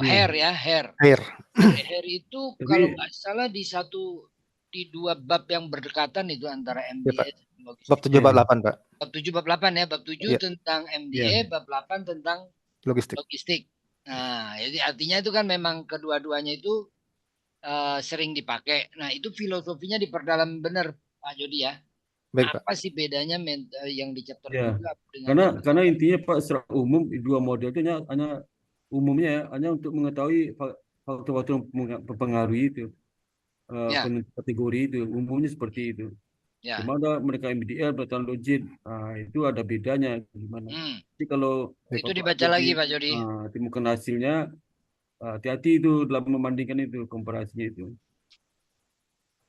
[SPEAKER 2] Hair ya, Hair.
[SPEAKER 3] Air.
[SPEAKER 2] Hair itu
[SPEAKER 4] Tapi-
[SPEAKER 2] kalau nggak salah di dua bab yang berdekatan itu antara MDA
[SPEAKER 3] Pak.
[SPEAKER 2] dan logistik.
[SPEAKER 3] Bab 7 bab 8, Pak.
[SPEAKER 2] Bab 7 bab 8 ya, bab 7
[SPEAKER 3] Iya.
[SPEAKER 2] tentang MDA, bab 8 tentang
[SPEAKER 3] Logistik.
[SPEAKER 2] logistik. Nah, jadi artinya itu kan memang kedua-duanya itu sering dipakai. Nah, itu filosofinya diperdalam benar Pak Jody ya.
[SPEAKER 3] Baik, Pak.
[SPEAKER 2] Apa sih bedanya yang di chapter
[SPEAKER 4] Ya,
[SPEAKER 2] 7 dengan
[SPEAKER 4] karena intinya Pak secara umum dua model itu hanya umumnya ya, hanya untuk mengetahui faktor-faktor yang mempengaruhi itu
[SPEAKER 2] Ya.
[SPEAKER 4] penentu kategori itu umumnya seperti itu.
[SPEAKER 2] ya.
[SPEAKER 4] Cuma ada mereka MDL, bertahan logit, itu ada bedanya gimana. Jadi kalau
[SPEAKER 2] Itu
[SPEAKER 4] Bapak
[SPEAKER 2] dibaca
[SPEAKER 4] Jody,
[SPEAKER 2] lagi Pak Jody.
[SPEAKER 4] temukan hasilnya, hati-hati itu dalam membandingkan itu komparasinya itu,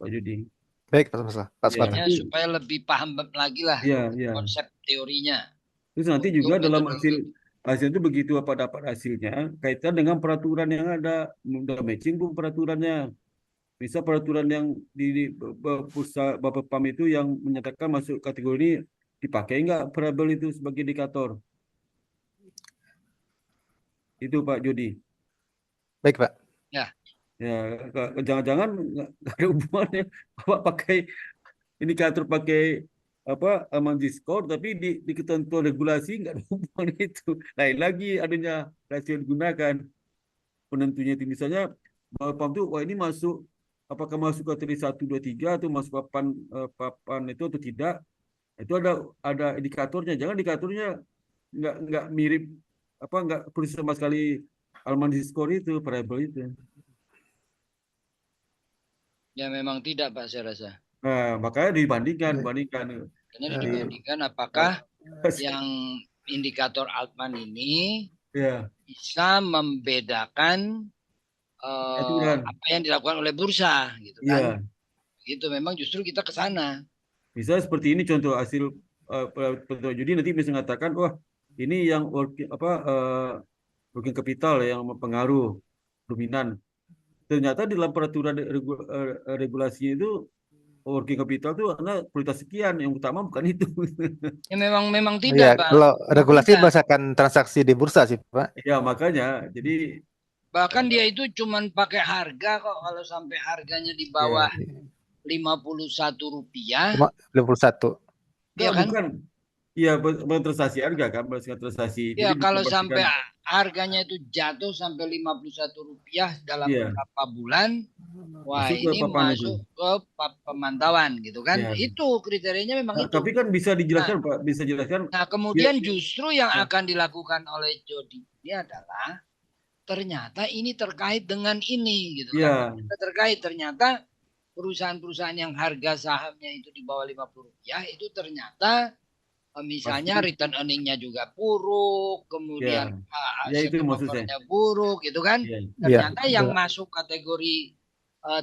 [SPEAKER 4] Pak Jody.
[SPEAKER 3] Baik, Pak Suparno.
[SPEAKER 2] Ya, supaya lebih paham lagi lah
[SPEAKER 4] Iya.
[SPEAKER 2] konsep teorinya.
[SPEAKER 4] Terus nanti
[SPEAKER 2] Untuk
[SPEAKER 4] juga dalam
[SPEAKER 2] metodologi.
[SPEAKER 4] hasil itu begitu apa dapat hasilnya kaitan dengan peraturan yang ada, udah matching belum peraturannya. Bisa peraturan yang di pusat Bapepam itu yang menyatakan masuk kategori ini dipakai nggak variabel itu sebagai indikator? Itu Pak Jody.
[SPEAKER 3] Baik, Pak.
[SPEAKER 2] Ya.
[SPEAKER 4] Ya, jangan-jangan nggak ada hubungannya Bapak pakai indikator pakai apa Manjiscore tapi di ketentuan regulasi nggak ada hubungan itu. Lain lagi adanya rasio yang digunakan penentunya itu misalnya Bapepam tuh wah ini masuk apakah masuk kategori 1 2 3 atau masuk papan itu atau tidak. Itu ada indikatornya. Jangan indikatornya nggak mirip apa nggak persis sama sekali Manjiscore itu variabel itu.
[SPEAKER 2] Ya memang tidak Pak saya rasa.
[SPEAKER 4] Nah, makanya dibandingkan.
[SPEAKER 2] Karena dibandingkan apakah yang indikator Altman ini bisa membedakan apa yang dilakukan oleh bursa gitu kan. Gitu memang justru kita ke sana.
[SPEAKER 4] Bisa seperti ini contoh hasil Jody nanti bisa mengatakan wah ini yang working capital yang mempengaruhi dominan. Ternyata di dalam peraturan regulasinya itu working capital itu karena prioritas sekian, yang utama bukan itu.
[SPEAKER 2] Ya memang tidak, Pak.
[SPEAKER 3] Kalau regulasi berdasarkan transaksi di bursa sih, Pak.
[SPEAKER 4] Ya makanya, jadi
[SPEAKER 2] bahkan dia itu cuman pakai harga kok kalau sampai harganya di bawah Rp51.
[SPEAKER 3] 51.
[SPEAKER 2] Iya kan?
[SPEAKER 4] Bukan. Iya, transaksi harga kan, berdasarkan transaksi.
[SPEAKER 2] Ya kalau sampai harganya itu jatuh sampai Rp51 dalam beberapa bulan, wah ini masuk ke pemantauan gitu kan. Itu kriterianya memang itu.
[SPEAKER 4] Tapi kan bisa dijelaskan Pak, bisa jelaskan.
[SPEAKER 2] Nah kemudian justru yang akan dilakukan oleh Jody ini adalah ternyata ini terkait dengan ini gitu kan. Ternyata perusahaan-perusahaan yang harga sahamnya itu di bawah Rp50 itu ternyata misalnya return earning-nya juga buruk, kemudian
[SPEAKER 4] itu maksudnya
[SPEAKER 2] buruk gitu kan. Ternyata yang masuk kategori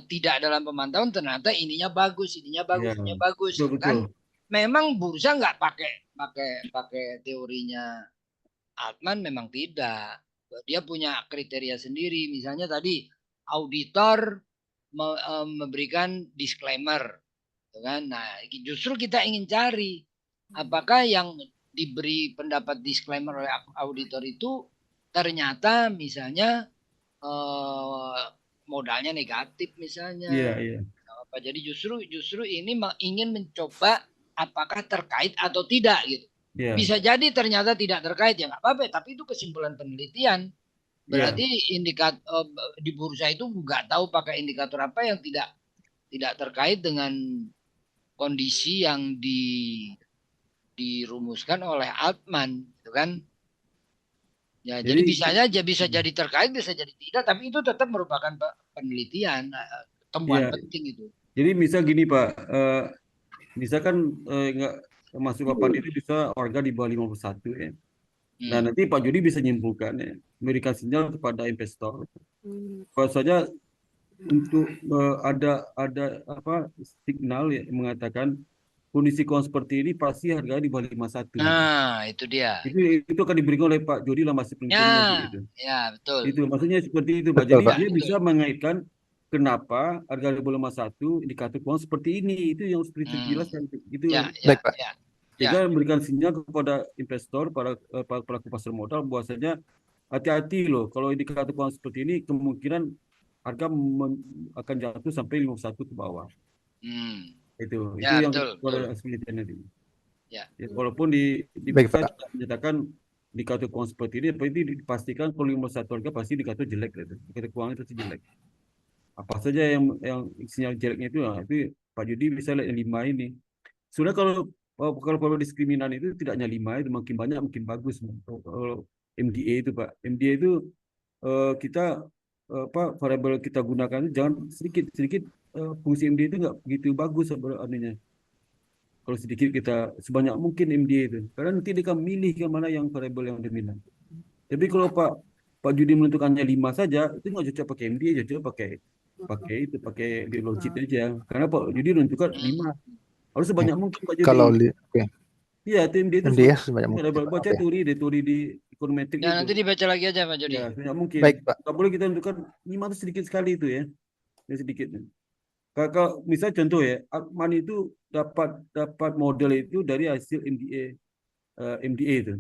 [SPEAKER 2] tidak dalam pemantauan ternyata ininya bagus, ininya bagus gitu kan. Memang bursa nggak pakai teorinya Altman, memang tidak. Dia punya kriteria sendiri. Misalnya tadi auditor memberikan disclaimer, gitu kan. Nah, justru kita ingin cari apakah yang diberi pendapat disclaimer oleh auditor itu ternyata misalnya modalnya negatif misalnya. Jadi justru ini ingin mencoba apakah terkait atau tidak gitu. Bisa jadi ternyata tidak terkait ya nggak apa-apa, tapi itu kesimpulan penelitian. Berarti indikator di bursa itu nggak tahu pakai indikator apa yang tidak terkait dengan kondisi yang dirumuskan oleh Altman, gitu kan? Ya, jadi bisa jadi terkait, bisa jadi tidak, tapi itu tetap merupakan penelitian, temuan penting itu.
[SPEAKER 4] Jadi misal gini Pak, misalkan nggak masuk papan itu bisa harga di bawah 51 ya. Nah nanti Pak Jody bisa nyimpulkan ya, memberikan sinyal kepada investor. Kalau saja untuk ada apa signal ya mengatakan kondisi keuangan seperti ini pasti harga di bawah 51.
[SPEAKER 2] Nah, itu dia.
[SPEAKER 4] Itu akan diberikan oleh Pak Jody dalam hasil penelitiannya gitu.
[SPEAKER 2] Ya, betul.
[SPEAKER 4] Itu maksudnya seperti itu Pak. Jadi dia bisa mengaitkan kenapa harga label 51 indikator keuangan seperti ini. Itu yang seperti dijelaskan gitu.
[SPEAKER 2] Ya,
[SPEAKER 3] Baik, Pak.
[SPEAKER 2] ya.
[SPEAKER 4] Sehingga memberikan sinyal kepada investor, para pelaku pasar modal bahwasanya hati-hati loh, kalau indikator keuangan seperti ini kemungkinan harga akan jatuh sampai 51 ke bawah. Itu
[SPEAKER 2] Ya,
[SPEAKER 4] yang
[SPEAKER 2] betul.
[SPEAKER 4] keluar penelitian tadi.
[SPEAKER 2] Ya.
[SPEAKER 4] Ya, walaupun di
[SPEAKER 3] Baik,
[SPEAKER 4] berita
[SPEAKER 3] Pak.
[SPEAKER 4] juga menyatakan indikator keuangan seperti ini, tapi dipastikan kalau 51 harga pasti indikator jelek gitu. Indikator keuangan itu jelek. Apa saja yang sinyal jeleknya itu, itu Pak Judi bisa lihat yang 5 ini. Sebenarnya kalau diskriminan itu tidak hanya 5 itu, makin banyak makin bagus. Kalau MDA itu Pak, MDA itu kita variabel kita gunakan itu jangan sedikit fungsi MDA itu nggak begitu bagus anunya. Kalau sedikit kita sebanyak mungkin MDA itu, karena nanti dia akan milih ke mana yang variabel yang dominan. Tapi kalau Pak Judi menentukannya 5 saja, itu nggak cocok pakai MDA, cocok pakai logit aja. Karena Pak Judi menentukan 5. Harus sebanyak mungkin Pak Judi.
[SPEAKER 3] Kalau
[SPEAKER 4] Iya, tim dia itu
[SPEAKER 3] MDA sebanyak mungkin.
[SPEAKER 4] baca teori di ekonometrik
[SPEAKER 2] Ya,
[SPEAKER 4] itu.
[SPEAKER 2] nanti dibaca lagi aja Pak Jody.
[SPEAKER 4] Ya, sebanyak mungkin.
[SPEAKER 3] Baik, Pak.
[SPEAKER 4] Nggak boleh kita tentukan 5 itu sedikit sekali itu ya. Ya sedikit. Kalau misalnya contoh ya, Akman itu dapat model itu dari hasil MDA itu.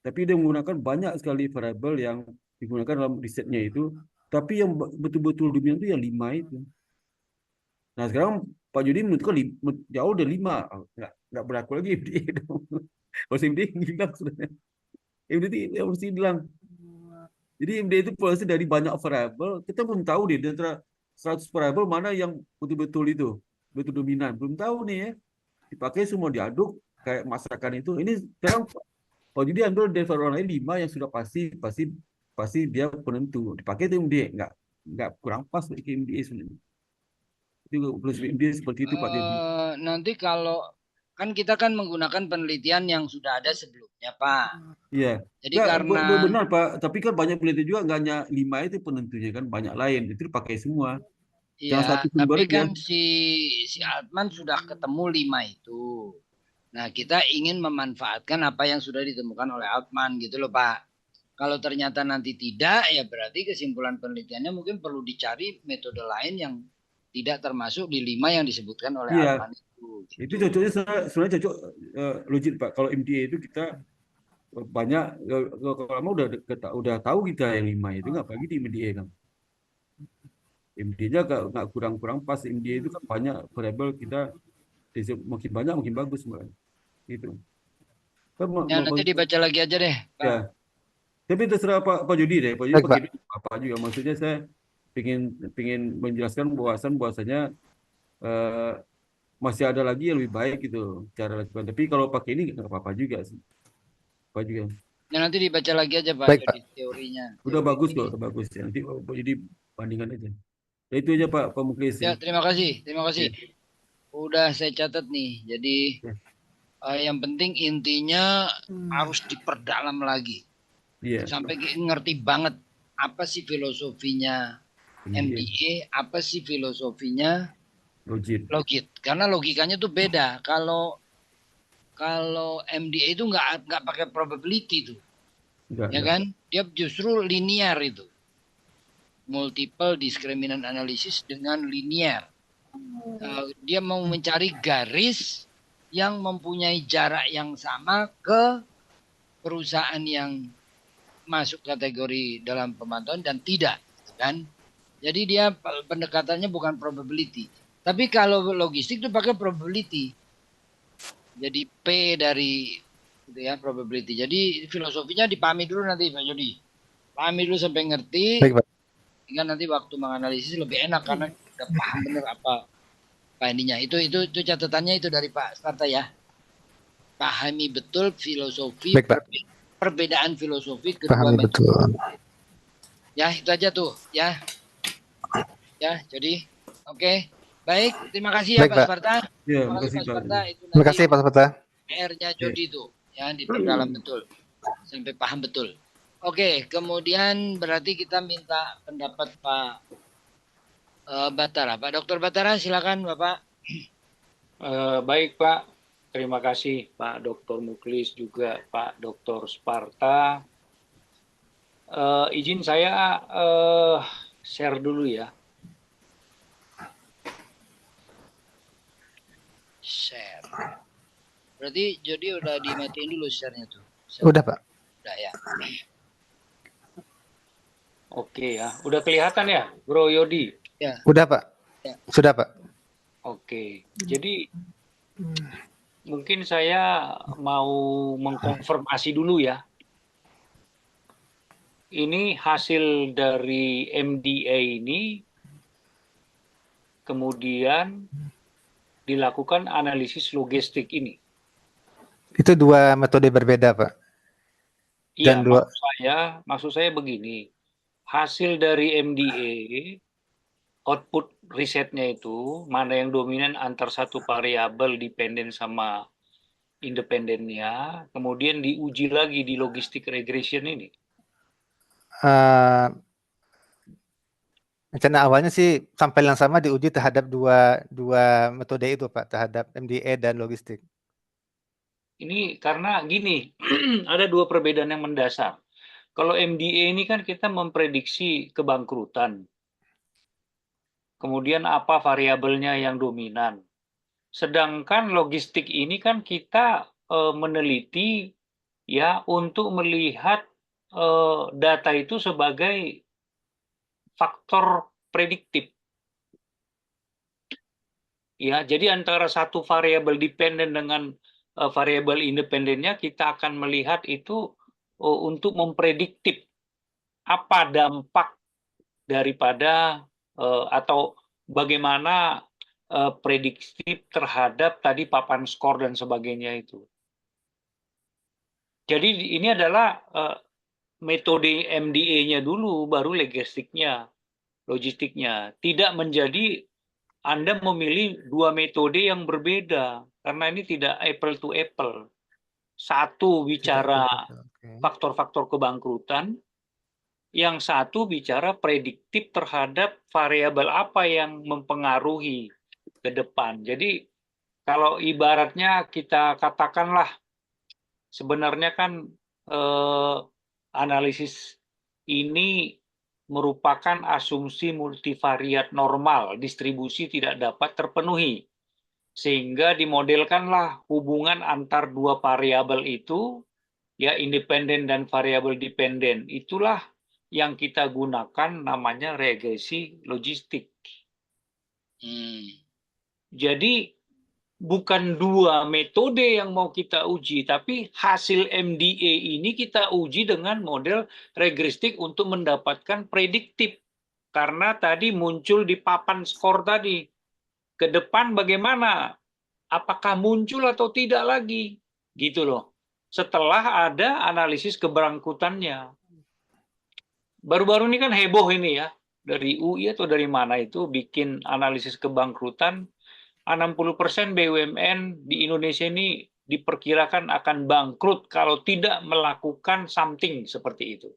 [SPEAKER 4] Tapi dia menggunakan banyak sekali variabel yang digunakan dalam risetnya itu. Tapi yang betul-betul dominan itu yang 5 itu. Nah sekarang Pak Judi menentukan jauh dari 5. Nggak berlaku lagi MDA dong. Kalau MDA hilang sudah. MDA mesti hilang. Jadi MDA itu proses dari banyak variabel. Kita belum tahu nih di antara 100 variabel mana yang betul-betul itu, betul dominan. Belum tahu nih ya. Dipakai semua diaduk kayak masakan itu. Ini sekarang Pak Judi ambil dari variabel lain 5 yang sudah pasti dia penentu. Dipakai itu MDA, nggak kurang pas pakai MDA sebenarnya. Itu plus MDA seperti itu Pak Judi.
[SPEAKER 2] Nanti kalau kan kita kan menggunakan penelitian yang sudah ada sebelumnya Pak.
[SPEAKER 4] Iya.
[SPEAKER 2] Jadi
[SPEAKER 4] Nggak,
[SPEAKER 2] karena
[SPEAKER 4] benar Pak, tapi kan banyak peneliti juga nggak hanya 5 itu penentunya kan, banyak lain itu dipakai semua. Jangan
[SPEAKER 2] iya,
[SPEAKER 4] satu sumber
[SPEAKER 2] tapi
[SPEAKER 4] aja.
[SPEAKER 2] kan si Altman sudah ketemu 5 itu. Nah, kita ingin memanfaatkan apa yang sudah ditemukan oleh Altman gitu loh Pak. Kalau ternyata nanti tidak, ya berarti kesimpulan penelitiannya mungkin perlu dicari metode lain yang tidak termasuk di 5 yang disebutkan oleh
[SPEAKER 4] Iya.
[SPEAKER 2] Altman itu.
[SPEAKER 4] Itu cocoknya sebenarnya cocok logik Pak. Kalau MDA itu kita banyak kalau lama udah tahu kita yang 5 itu nggak pagi di MDA kan. MDA-nya nggak kurang pas. MDA itu kan banyak variabel kita makin banyak makin bagus Mbak. Gitu. Kan,
[SPEAKER 2] Ya, nanti dibaca lagi aja deh Pak.
[SPEAKER 4] Ya. Tapi terserah Pak Judi deh. Pak Judi
[SPEAKER 3] Baik,
[SPEAKER 4] pakai apa juga. Maksudnya saya ingin menjelaskan bahwasanya masih ada lagi yang lebih baik gitu cara lakukan. Tapi kalau pakai ini nggak apa-apa juga sih. Apa juga.
[SPEAKER 2] Ya, nanti dibaca lagi aja Pak,
[SPEAKER 3] Baik,
[SPEAKER 2] Jody, teorinya.
[SPEAKER 4] Udah bagus kok, udah bagus ya. Nanti jadi bandingan aja. Ya, itu aja Pak Muklis.
[SPEAKER 2] Ya, terima kasih.
[SPEAKER 4] Ya.
[SPEAKER 2] Udah saya catat nih. Jadi yang penting intinya harus diperdalam lagi.
[SPEAKER 4] Iya.
[SPEAKER 2] Sampai ngerti banget apa sih filosofinya MDA, apa sih filosofinya logit. Karena logikanya tuh beda. Kalau MDA itu nggak pakai probability tuh. Ya kan? Dia justru linear itu. Multiple discriminant analysis dengan linear. Dia mau mencari garis yang mempunyai jarak yang sama ke perusahaan yang masuk kategori dalam pemantauan dan tidak, kan? Jadi dia pendekatannya bukan probability. Tapi kalau logistik itu pakai probability. Jadi P dari gitu ya, probability. Jadi filosofinya dipahami dulu nanti Pak Jody. Pahami dulu sampai ngerti.
[SPEAKER 3] Baik, Pak.
[SPEAKER 2] Sehingga nanti waktu menganalisis lebih enak karena udah paham benar apa ininya. Itu catatannya itu dari Pak Sparta ya. Pahami betul filosofi.
[SPEAKER 3] Baik, Pak.
[SPEAKER 2] Perbedaan filosofi kedua
[SPEAKER 3] Pahami betul.
[SPEAKER 2] Ya, itu aja tuh ya. Ya, jadi oke. Baik, terima kasih ya
[SPEAKER 3] Baik,
[SPEAKER 2] Pak
[SPEAKER 3] Pak.
[SPEAKER 2] Sparta.
[SPEAKER 4] Ya,
[SPEAKER 2] Terima kasih Pak Sparta. Itu
[SPEAKER 3] Terima kasih Pak Sparta.
[SPEAKER 2] PR-nya Jody tuh ya diperdalam betul sampai paham betul. Oke, kemudian berarti kita minta pendapat Pak Batara. Pak Dr. Batara, silakan Bapak.
[SPEAKER 1] Baik Pak, terima kasih Pak Dr. Muklis juga Pak Dr. Sparta. Izin saya share dulu ya.
[SPEAKER 2] Share. Berarti jadi udah dimatiin dulu share-nya tuh.
[SPEAKER 3] Udah, Pak.
[SPEAKER 2] Udah ya.
[SPEAKER 1] Oke ya, udah kelihatan ya, Bro Yodi?
[SPEAKER 2] Ya.
[SPEAKER 3] Udah, Pak.
[SPEAKER 2] Ya.
[SPEAKER 3] Sudah, Pak.
[SPEAKER 1] Oke, jadi mungkin saya mau mengkonfirmasi dulu ya. Ini hasil dari MDA ini, kemudian dilakukan analisis logistik ini.
[SPEAKER 3] Itu dua metode berbeda, Pak.
[SPEAKER 1] Iya,
[SPEAKER 3] Dan dua
[SPEAKER 1] maksud saya begini, hasil dari MDA, output risetnya itu, mana yang dominan antar satu variabel dependen sama independennya, kemudian diuji lagi di logistik regression ini.
[SPEAKER 3] rencana awalnya sih sampel yang sama diuji terhadap dua metode itu, Pak, terhadap MDA dan logistik.
[SPEAKER 1] Ini karena gini, ada dua perbedaan yang mendasar. Kalau MDA ini kan kita memprediksi kebangkrutan. Kemudian apa variabelnya yang dominan. Sedangkan logistik ini kan kita meneliti ya untuk melihat data itu sebagai faktor prediktif. Ya, jadi antara satu variabel dependen dengan variabel independennya kita akan melihat itu untuk memprediktif apa dampak daripada atau bagaimana prediktif terhadap tadi papan skor dan sebagainya itu. Jadi ini adalah metode MDA-nya dulu, baru logistiknya. Tidak menjadi Anda memilih dua metode yang berbeda, karena ini tidak apple to apple. Satu bicara faktor-faktor kebangkrutan, yang satu bicara prediktif terhadap variabel apa yang mempengaruhi ke depan. Jadi kalau ibaratnya kita katakanlah sebenarnya kan analisis ini merupakan asumsi multivariat normal, distribusi tidak dapat terpenuhi. Sehingga dimodelkanlah hubungan antar dua variabel itu, ya independen dan variabel dependen. Itulah yang kita gunakan namanya regresi logistik. Jadi bukan dua metode yang mau kita uji, tapi hasil MDA ini kita uji dengan model regrestik untuk mendapatkan prediktif. Karena tadi muncul di papan skor tadi. Ke depan bagaimana? Apakah muncul atau tidak lagi? Gitu loh. Setelah ada analisis keberangkutannya. Baru-baru ini kan heboh ini ya. Dari UI atau dari mana itu bikin analisis kebangkrutan. 60% BUMN di Indonesia ini diperkirakan akan bangkrut kalau tidak melakukan something seperti itu.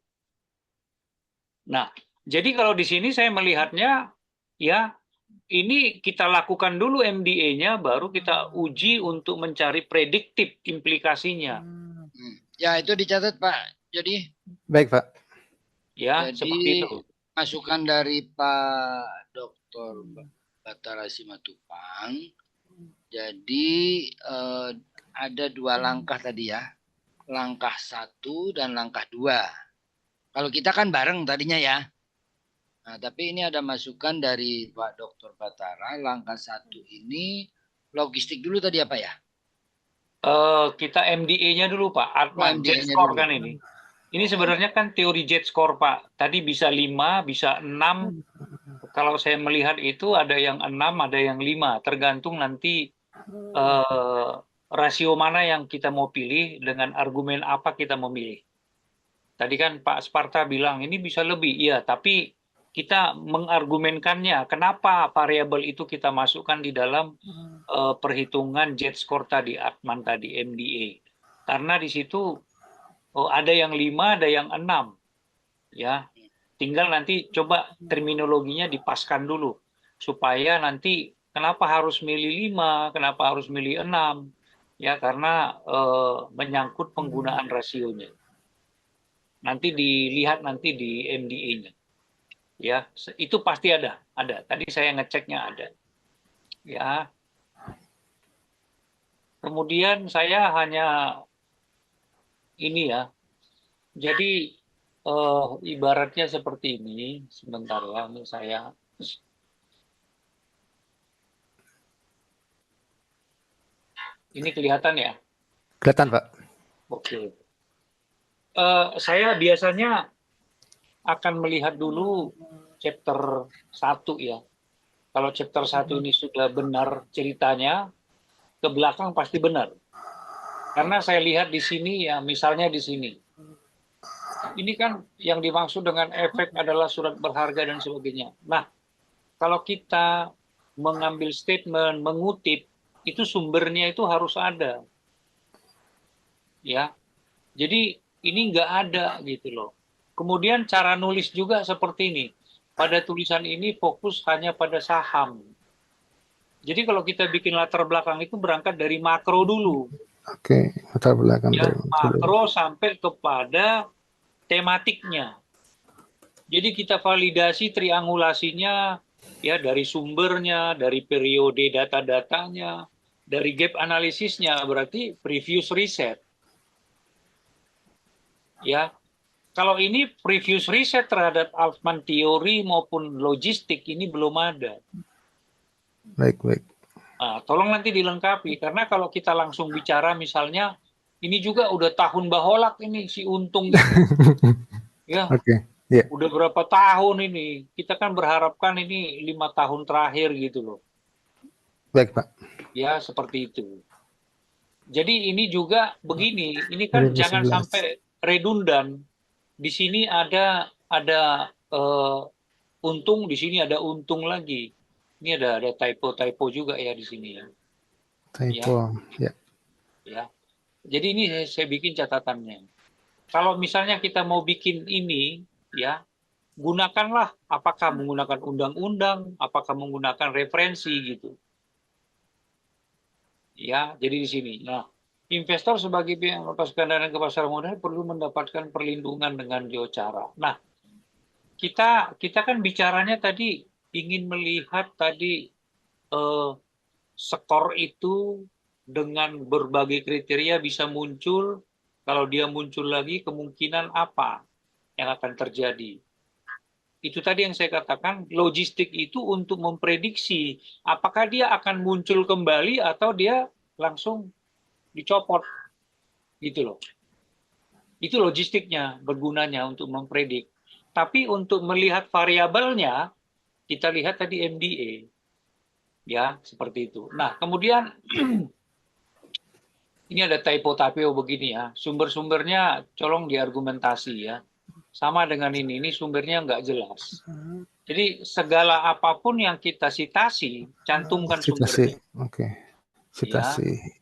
[SPEAKER 1] Nah, jadi kalau di sini saya melihatnya, ya ini kita lakukan dulu MDA-nya, baru kita uji untuk mencari prediktif implikasinya.
[SPEAKER 2] Ya, itu dicatat, Pak. Jadi,
[SPEAKER 3] baik, Pak.
[SPEAKER 1] Ya,
[SPEAKER 2] jadi
[SPEAKER 1] seperti itu.
[SPEAKER 2] Masukan dari Pak Dr. Batara Simatupang. Jadi ada dua langkah tadi ya. Langkah 1 dan langkah 2. Kalau kita kan bareng tadinya ya. Nah, tapi ini ada masukan dari Pak Dr. Batara. Langkah 1 ini logistik dulu tadi apa ya?
[SPEAKER 1] Kita MDA-nya dulu Pak. Atman Z-score kan ini. Ini sebenarnya kan teori Z-score Pak. Tadi bisa 5, bisa 6. Kalau saya melihat itu ada yang 6, ada yang 5. Tergantung nanti rasio mana yang kita mau pilih, dengan argumen apa kita memilih. Tadi kan Pak Sparta bilang ini bisa lebih. Iya, tapi kita mengargumenkannya. Kenapa variabel itu kita masukkan di dalam perhitungan Z-score tadi, Atman tadi, MDA. Karena di situ ada yang 5, ada yang 6. Ya, tinggal nanti coba terminologinya dipaskan dulu. Supaya nanti kenapa harus milih 5, kenapa harus milih 6. Ya, karena menyangkut penggunaan rasionya. Nanti dilihat nanti di MDA-nya. Ya, itu pasti ada. Tadi saya ngeceknya ada. Ya. Kemudian saya hanya ini ya. Jadi ibaratnya seperti ini. Sebentar ya, ini saya. Ini kelihatan ya?
[SPEAKER 3] Kelihatan, Pak.
[SPEAKER 1] Oke. Saya biasanya akan melihat dulu chapter 1 ya. Kalau chapter 1 ini sudah benar ceritanya, ke belakang pasti benar. Karena saya lihat di sini ya, misalnya di sini. Ini kan yang dimaksud dengan efek adalah surat berharga dan sebagainya. Nah, kalau kita mengambil statement, mengutip, itu sumbernya itu harus ada. Ya. Jadi ini nggak ada gitu loh. Kemudian cara nulis juga seperti ini. Pada tulisan ini fokus hanya pada saham. Jadi kalau kita bikin latar belakang itu berangkat dari makro dulu.
[SPEAKER 3] Oke, latar belakang
[SPEAKER 1] Ya,
[SPEAKER 3] dari
[SPEAKER 1] makro sampai kepada tematiknya. Jadi kita validasi triangulasinya ya dari sumbernya, dari periode data-datanya, dari gap analisisnya, berarti previous research. Ya, kalau ini previous research terhadap Altman teori maupun logistik ini belum ada.
[SPEAKER 3] Baik.
[SPEAKER 1] Nah, tolong nanti dilengkapi karena kalau kita langsung bicara misalnya ini juga udah tahun baholak ini si Untung ya
[SPEAKER 3] Oke. Ya.
[SPEAKER 1] udah berapa tahun ini kita kan berharapkan ini 5 tahun terakhir gitu loh
[SPEAKER 3] Baik, Pak.
[SPEAKER 1] ya seperti itu. Jadi ini juga begini, ini kan
[SPEAKER 3] 2011.
[SPEAKER 1] jangan sampai redundan. Di sini ada Untung, di sini ada Untung lagi. Ini ada typo juga ya di sini ya.
[SPEAKER 3] Typo. Ya.
[SPEAKER 1] Ya. Jadi ini saya bikin catatannya. Kalau misalnya kita mau bikin ini, ya, gunakanlah apakah menggunakan undang-undang, apakah menggunakan referensi gitu. Ya, jadi di sini. Nah, investor sebagai pihak yang melepaskan dana ke pasar modal perlu mendapatkan perlindungan dengan dua cara. Nah, kita kan bicaranya tadi ingin melihat tadi skor itu dengan berbagai kriteria bisa muncul. Kalau dia muncul lagi, kemungkinan apa yang akan terjadi? Itu tadi yang saya katakan, logistik itu untuk memprediksi apakah dia akan muncul kembali atau dia langsung dicopot, gitu loh. Itu logistiknya, bergunanya untuk mempredik. Tapi untuk melihat variabelnya, kita lihat tadi MDA. Ya, seperti itu. Nah, kemudian ini ada typo begini ya. Sumber-sumbernya colong diargumentasi ya. Sama dengan ini sumbernya nggak jelas. Jadi segala apapun yang kita sitasi, cantumkan sumbernya.
[SPEAKER 3] Oke. Citasi.
[SPEAKER 1] Ya.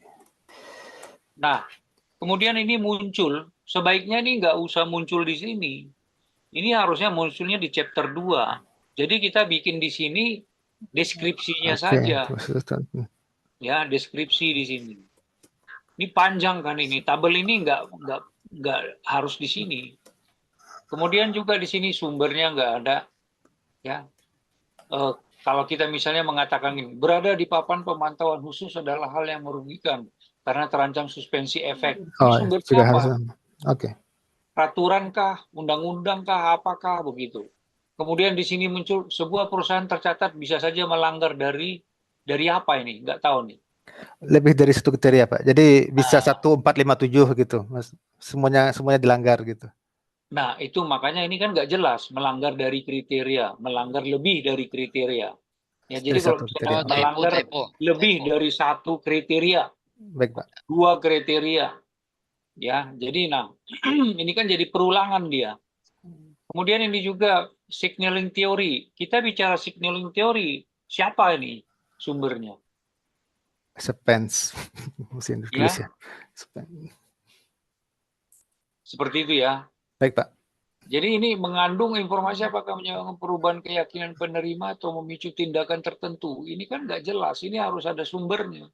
[SPEAKER 1] Nah, kemudian ini muncul, sebaiknya ini nggak usah muncul di sini. Ini harusnya munculnya di chapter 2. Jadi kita bikin di sini deskripsinya saja. Ya, deskripsi di sini. Ini panjang kan ini, tabel ini nggak harus di sini. Kemudian juga di sini sumbernya nggak ada. Ya, kalau kita misalnya mengatakan ini, berada di papan pemantauan khusus adalah hal yang merugikan karena terancam suspensi efek. Ini sumbernya apa?
[SPEAKER 3] Oke.
[SPEAKER 1] Peraturan-kah, undang-undang-kah, apakah begitu. Kemudian di sini muncul sebuah perusahaan tercatat bisa saja melanggar dari apa ini? Nggak tahu nih.
[SPEAKER 3] Lebih dari satu kriteria, Pak. Jadi bisa 1457 gitu. Semuanya dilanggar gitu.
[SPEAKER 1] Nah, itu makanya ini kan nggak jelas melanggar dari kriteria, melanggar lebih dari kriteria. Ya, jadi kalau misalnya melanggar lebih dari satu kriteria,
[SPEAKER 3] baik, Pak.
[SPEAKER 1] 2 kriteria, ya. Jadi, nah, ini kan jadi perulangan dia. Kemudian ini juga signaling theory. Kita bicara signaling theory, siapa ini sumbernya?
[SPEAKER 3] Spence. Mesti ditulis ya.
[SPEAKER 1] Seperti itu ya.
[SPEAKER 3] Baik, Pak.
[SPEAKER 1] Jadi ini mengandung informasi apakah menyebabkan perubahan keyakinan penerima atau memicu tindakan tertentu. Ini kan nggak jelas, ini harus ada sumbernya.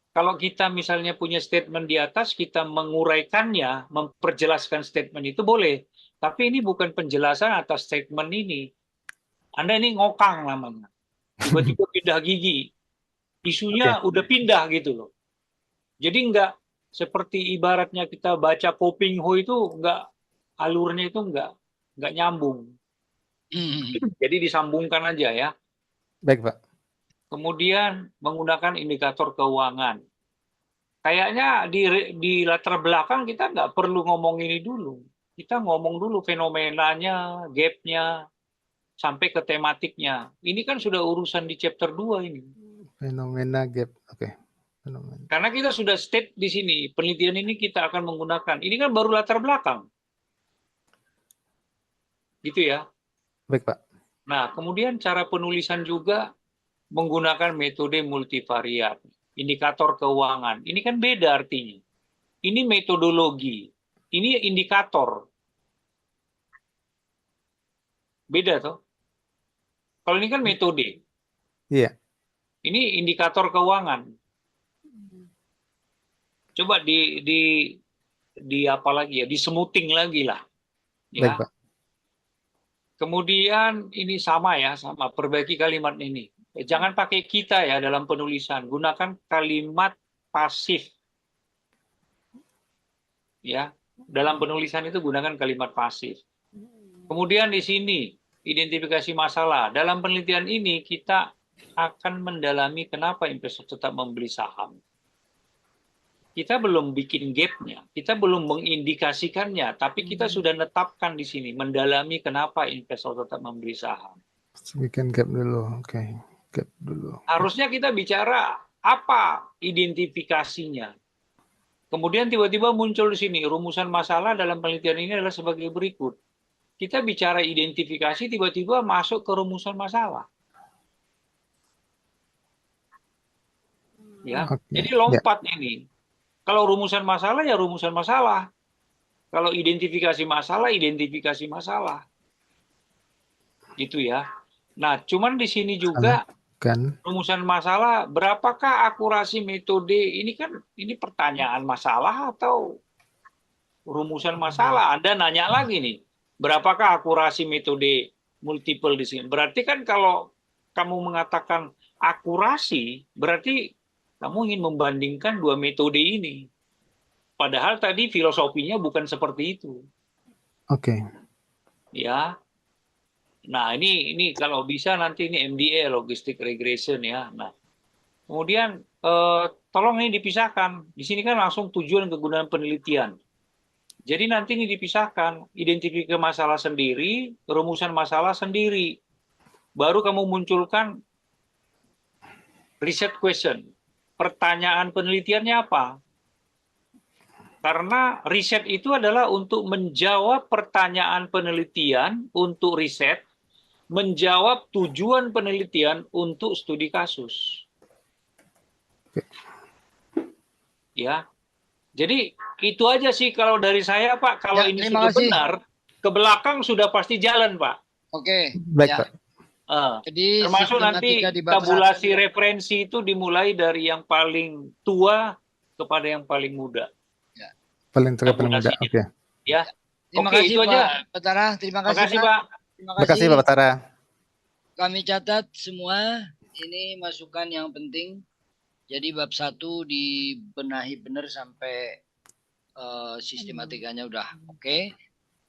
[SPEAKER 1] Kalau kita misalnya punya statement di atas, kita menguraikannya, memperjelaskan statement itu boleh. Tapi ini bukan penjelasan atas statement ini. Anda ini ngokang namanya. Tiba-tiba pindah gigi. Isunya udah pindah gitu loh. Jadi nggak seperti ibaratnya kita baca Kopingho itu nggak, alurnya itu nggak nyambung. Jadi disambungkan aja ya.
[SPEAKER 3] Baik, Pak.
[SPEAKER 1] Kemudian menggunakan indikator keuangan. Kayaknya di latar belakang kita nggak perlu ngomong ini dulu. Kita ngomong dulu fenomenanya, gap-nya, sampai ke tematiknya. Ini kan sudah urusan di chapter 2 ini.
[SPEAKER 3] Fenomena gap. Oke. Fenomena.
[SPEAKER 1] Karena kita sudah state di sini, penelitian ini kita akan menggunakan. Ini kan baru latar belakang. Gitu ya.
[SPEAKER 3] Baik, Pak.
[SPEAKER 1] Nah, kemudian cara penulisan juga menggunakan metode multivariat, indikator keuangan. Ini kan beda artinya. Ini metodologi, ini indikator. Beda toh. Kalau ini kan metode.
[SPEAKER 3] Iya.
[SPEAKER 1] Ini indikator keuangan. Coba di apa lagi ya, di smoothing lagi lah. Ya.
[SPEAKER 3] Baik, Pak.
[SPEAKER 1] Kemudian ini sama ya, sama perbaiki kalimat ini. Jangan pakai kita ya dalam penulisan, gunakan kalimat pasif. Ya, dalam penulisan itu gunakan kalimat pasif. Kemudian di sini identifikasi masalah. Dalam penelitian ini kita akan mendalami kenapa investor tetap membeli saham. Kita belum bikin gap-nya, kita belum mengindikasikannya, tapi kita sudah netapkan di sini, mendalami kenapa investor tetap membeli saham.
[SPEAKER 3] Bikin gap dulu. Oke. Gap dulu.
[SPEAKER 1] Harusnya kita bicara apa identifikasinya. Kemudian tiba-tiba muncul di sini, rumusan masalah dalam penelitian ini adalah sebagai berikut. Kita bicara identifikasi, tiba-tiba masuk ke rumusan masalah. Ya,
[SPEAKER 3] Oke.
[SPEAKER 1] jadi lompat ini. Kalau rumusan masalah ya rumusan masalah. Kalau identifikasi masalah, identifikasi masalah. Gitu ya. Nah, cuman di sini juga
[SPEAKER 3] Kan.
[SPEAKER 1] rumusan masalah, berapakah akurasi metode? Ini kan ini pertanyaan masalah atau rumusan masalah? Anda nanya lagi nih, berapakah akurasi metode multiple di sini? Berarti kan kalau kamu mengatakan akurasi, berarti kamu ingin membandingkan dua metode ini. Padahal tadi filosofinya bukan seperti itu.
[SPEAKER 3] Oke.
[SPEAKER 1] Ya. Nah, ini kalau bisa nanti ini MDA, logistic regression ya. Nah, kemudian tolong ini dipisahkan. Di sini kan langsung tujuan kegunaan penelitian. Jadi nanti ini dipisahkan, identifikasi masalah sendiri, rumusan masalah sendiri. Baru kamu munculkan research question. Pertanyaan penelitiannya apa? Karena riset itu adalah untuk menjawab pertanyaan penelitian untuk riset, menjawab tujuan penelitian untuk studi kasus. Ya, jadi itu aja sih kalau dari saya, Pak. Kalau
[SPEAKER 2] Ya,
[SPEAKER 1] ini
[SPEAKER 2] terima
[SPEAKER 1] sudah
[SPEAKER 2] kasih.
[SPEAKER 1] benar, ke belakang sudah pasti jalan, Pak.
[SPEAKER 2] Oke.
[SPEAKER 3] Baik,
[SPEAKER 2] Ya.
[SPEAKER 3] Pak.
[SPEAKER 2] Jadi
[SPEAKER 1] Termasuk nanti
[SPEAKER 2] sistematika di bab
[SPEAKER 1] tabulasi referensi itu dimulai dari yang paling tua kepada yang paling muda.
[SPEAKER 3] Paling tua, paling muda.
[SPEAKER 1] Tabulasinya.
[SPEAKER 3] Oke.
[SPEAKER 1] Ya,
[SPEAKER 2] Terima
[SPEAKER 1] Oke,
[SPEAKER 2] kasih
[SPEAKER 1] itu
[SPEAKER 2] Pak
[SPEAKER 1] aja.
[SPEAKER 2] Batara. Terima kasih,
[SPEAKER 1] Makasih,
[SPEAKER 2] Pak.
[SPEAKER 1] Pak.
[SPEAKER 2] Terima
[SPEAKER 3] Terima kasih, Pak Batara.
[SPEAKER 2] Kami catat semua. Ini masukan yang penting. Jadi bab 1 dibenahi benar sampai sistematikanya udah oke.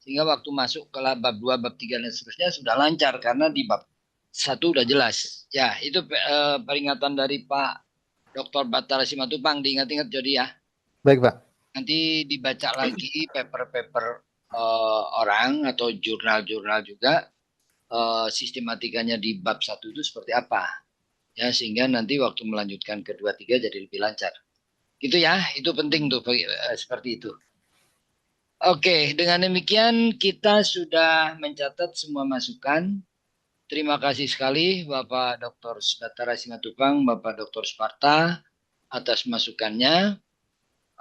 [SPEAKER 2] Sehingga waktu masuk ke bab 2, bab 3 dan seterusnya sudah lancar karena di bab 1 udah jelas. Ya, itu peringatan dari Pak Dr. Batara Simatupang. Diingat-ingat Jody ya.
[SPEAKER 3] Baik, Pak.
[SPEAKER 2] Nanti dibaca lagi paper-paper orang atau jurnal-jurnal juga sistematikanya di bab 1 itu seperti apa. Ya, sehingga nanti waktu melanjutkan ke 2, 3 jadi lebih lancar. Gitu ya, itu penting tuh seperti itu. Oke, dengan demikian kita sudah mencatat semua masukan. Terima kasih sekali Bapak Dr. Batara Simatupang, Bapak Dr. Sparta atas masukannya.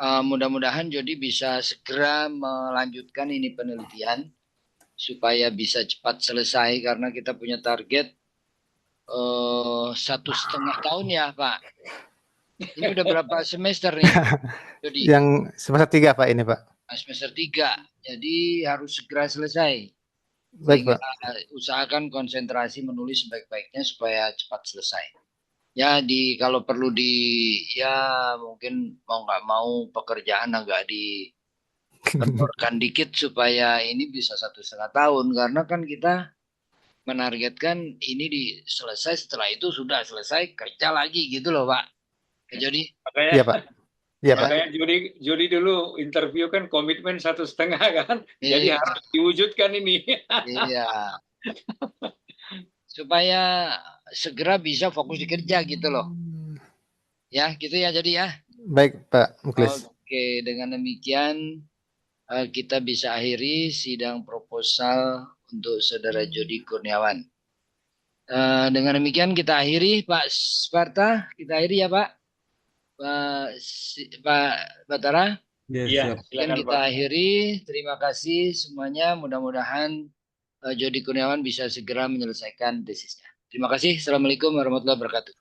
[SPEAKER 2] Mudah-mudahan Jody bisa segera melanjutkan ini penelitian supaya bisa cepat selesai karena kita punya target 1,5 tahun ya Pak. Ini udah berapa semester nih Jody?
[SPEAKER 3] Yang semester 3, Pak, ini, Pak.
[SPEAKER 2] Semester 3, jadi harus segera selesai.
[SPEAKER 3] Baik,
[SPEAKER 2] Sehingga
[SPEAKER 3] Pak.
[SPEAKER 2] usahakan konsentrasi menulis sebaik-baiknya supaya cepat selesai. Ya kalau perlu ya mungkin mau nggak mau pekerjaan agak kendorkan dikit supaya ini bisa 1,5 tahun, karena kan kita menargetkan ini selesai, setelah itu sudah selesai kerja lagi gitu loh Pak. Jadi
[SPEAKER 1] Makanya
[SPEAKER 3] Iya Pak. Iya Pak.
[SPEAKER 1] makanya Jody dulu interview kan komitmen 1,5 kan. Jadi
[SPEAKER 2] iya,
[SPEAKER 1] harus diwujudkan ini.
[SPEAKER 2] iya. Supaya segera bisa fokus di kerja gitu loh. Ya, gitu ya jadi ya.
[SPEAKER 3] Baik Pak Muklis.
[SPEAKER 2] Oke, dengan demikian kita bisa akhiri sidang proposal untuk Saudara Jody Kurniawan. Dengan demikian kita akhiri Pak Sparta, kita akhiri ya Pak. Pak Batara.
[SPEAKER 4] Ya,
[SPEAKER 1] Iya,
[SPEAKER 4] siap.
[SPEAKER 1] silakan
[SPEAKER 2] Kita
[SPEAKER 1] Pak.
[SPEAKER 2] akhiri. Terima kasih semuanya. Mudah-mudahan Jody Kurniawan bisa segera menyelesaikan tesisnya. Terima kasih. Assalamulikum warahmatullahi wabarakatuh.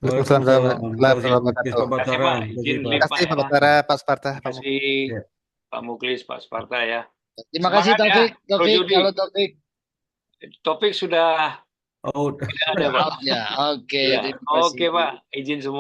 [SPEAKER 3] Waalaikumsalam warahmatullahi
[SPEAKER 4] Terima kasih,
[SPEAKER 3] wabarakatuh.
[SPEAKER 4] Pak
[SPEAKER 1] Terima kasih
[SPEAKER 4] Batara.
[SPEAKER 1] Pak,
[SPEAKER 4] Terima kasih,
[SPEAKER 1] izin
[SPEAKER 4] Pak.
[SPEAKER 3] Terima
[SPEAKER 1] lipat
[SPEAKER 3] kasih Pak
[SPEAKER 1] ya.
[SPEAKER 3] Batara, Pak Sparta,
[SPEAKER 1] Terima
[SPEAKER 3] Pak Muklis.
[SPEAKER 1] kasih
[SPEAKER 4] Ya.
[SPEAKER 1] Pak Muklis, Pak Sparta ya.
[SPEAKER 2] Terima kasih
[SPEAKER 1] Semangat ya,
[SPEAKER 2] Taufik.
[SPEAKER 1] Bro Jody.
[SPEAKER 2] Kalau Taufik.
[SPEAKER 1] Topik sudah
[SPEAKER 4] Oh,
[SPEAKER 1] tidak ada Pak.
[SPEAKER 2] Ya, oke.
[SPEAKER 1] Iya.
[SPEAKER 2] Terima kasih.
[SPEAKER 1] Oke Pak, izin semua.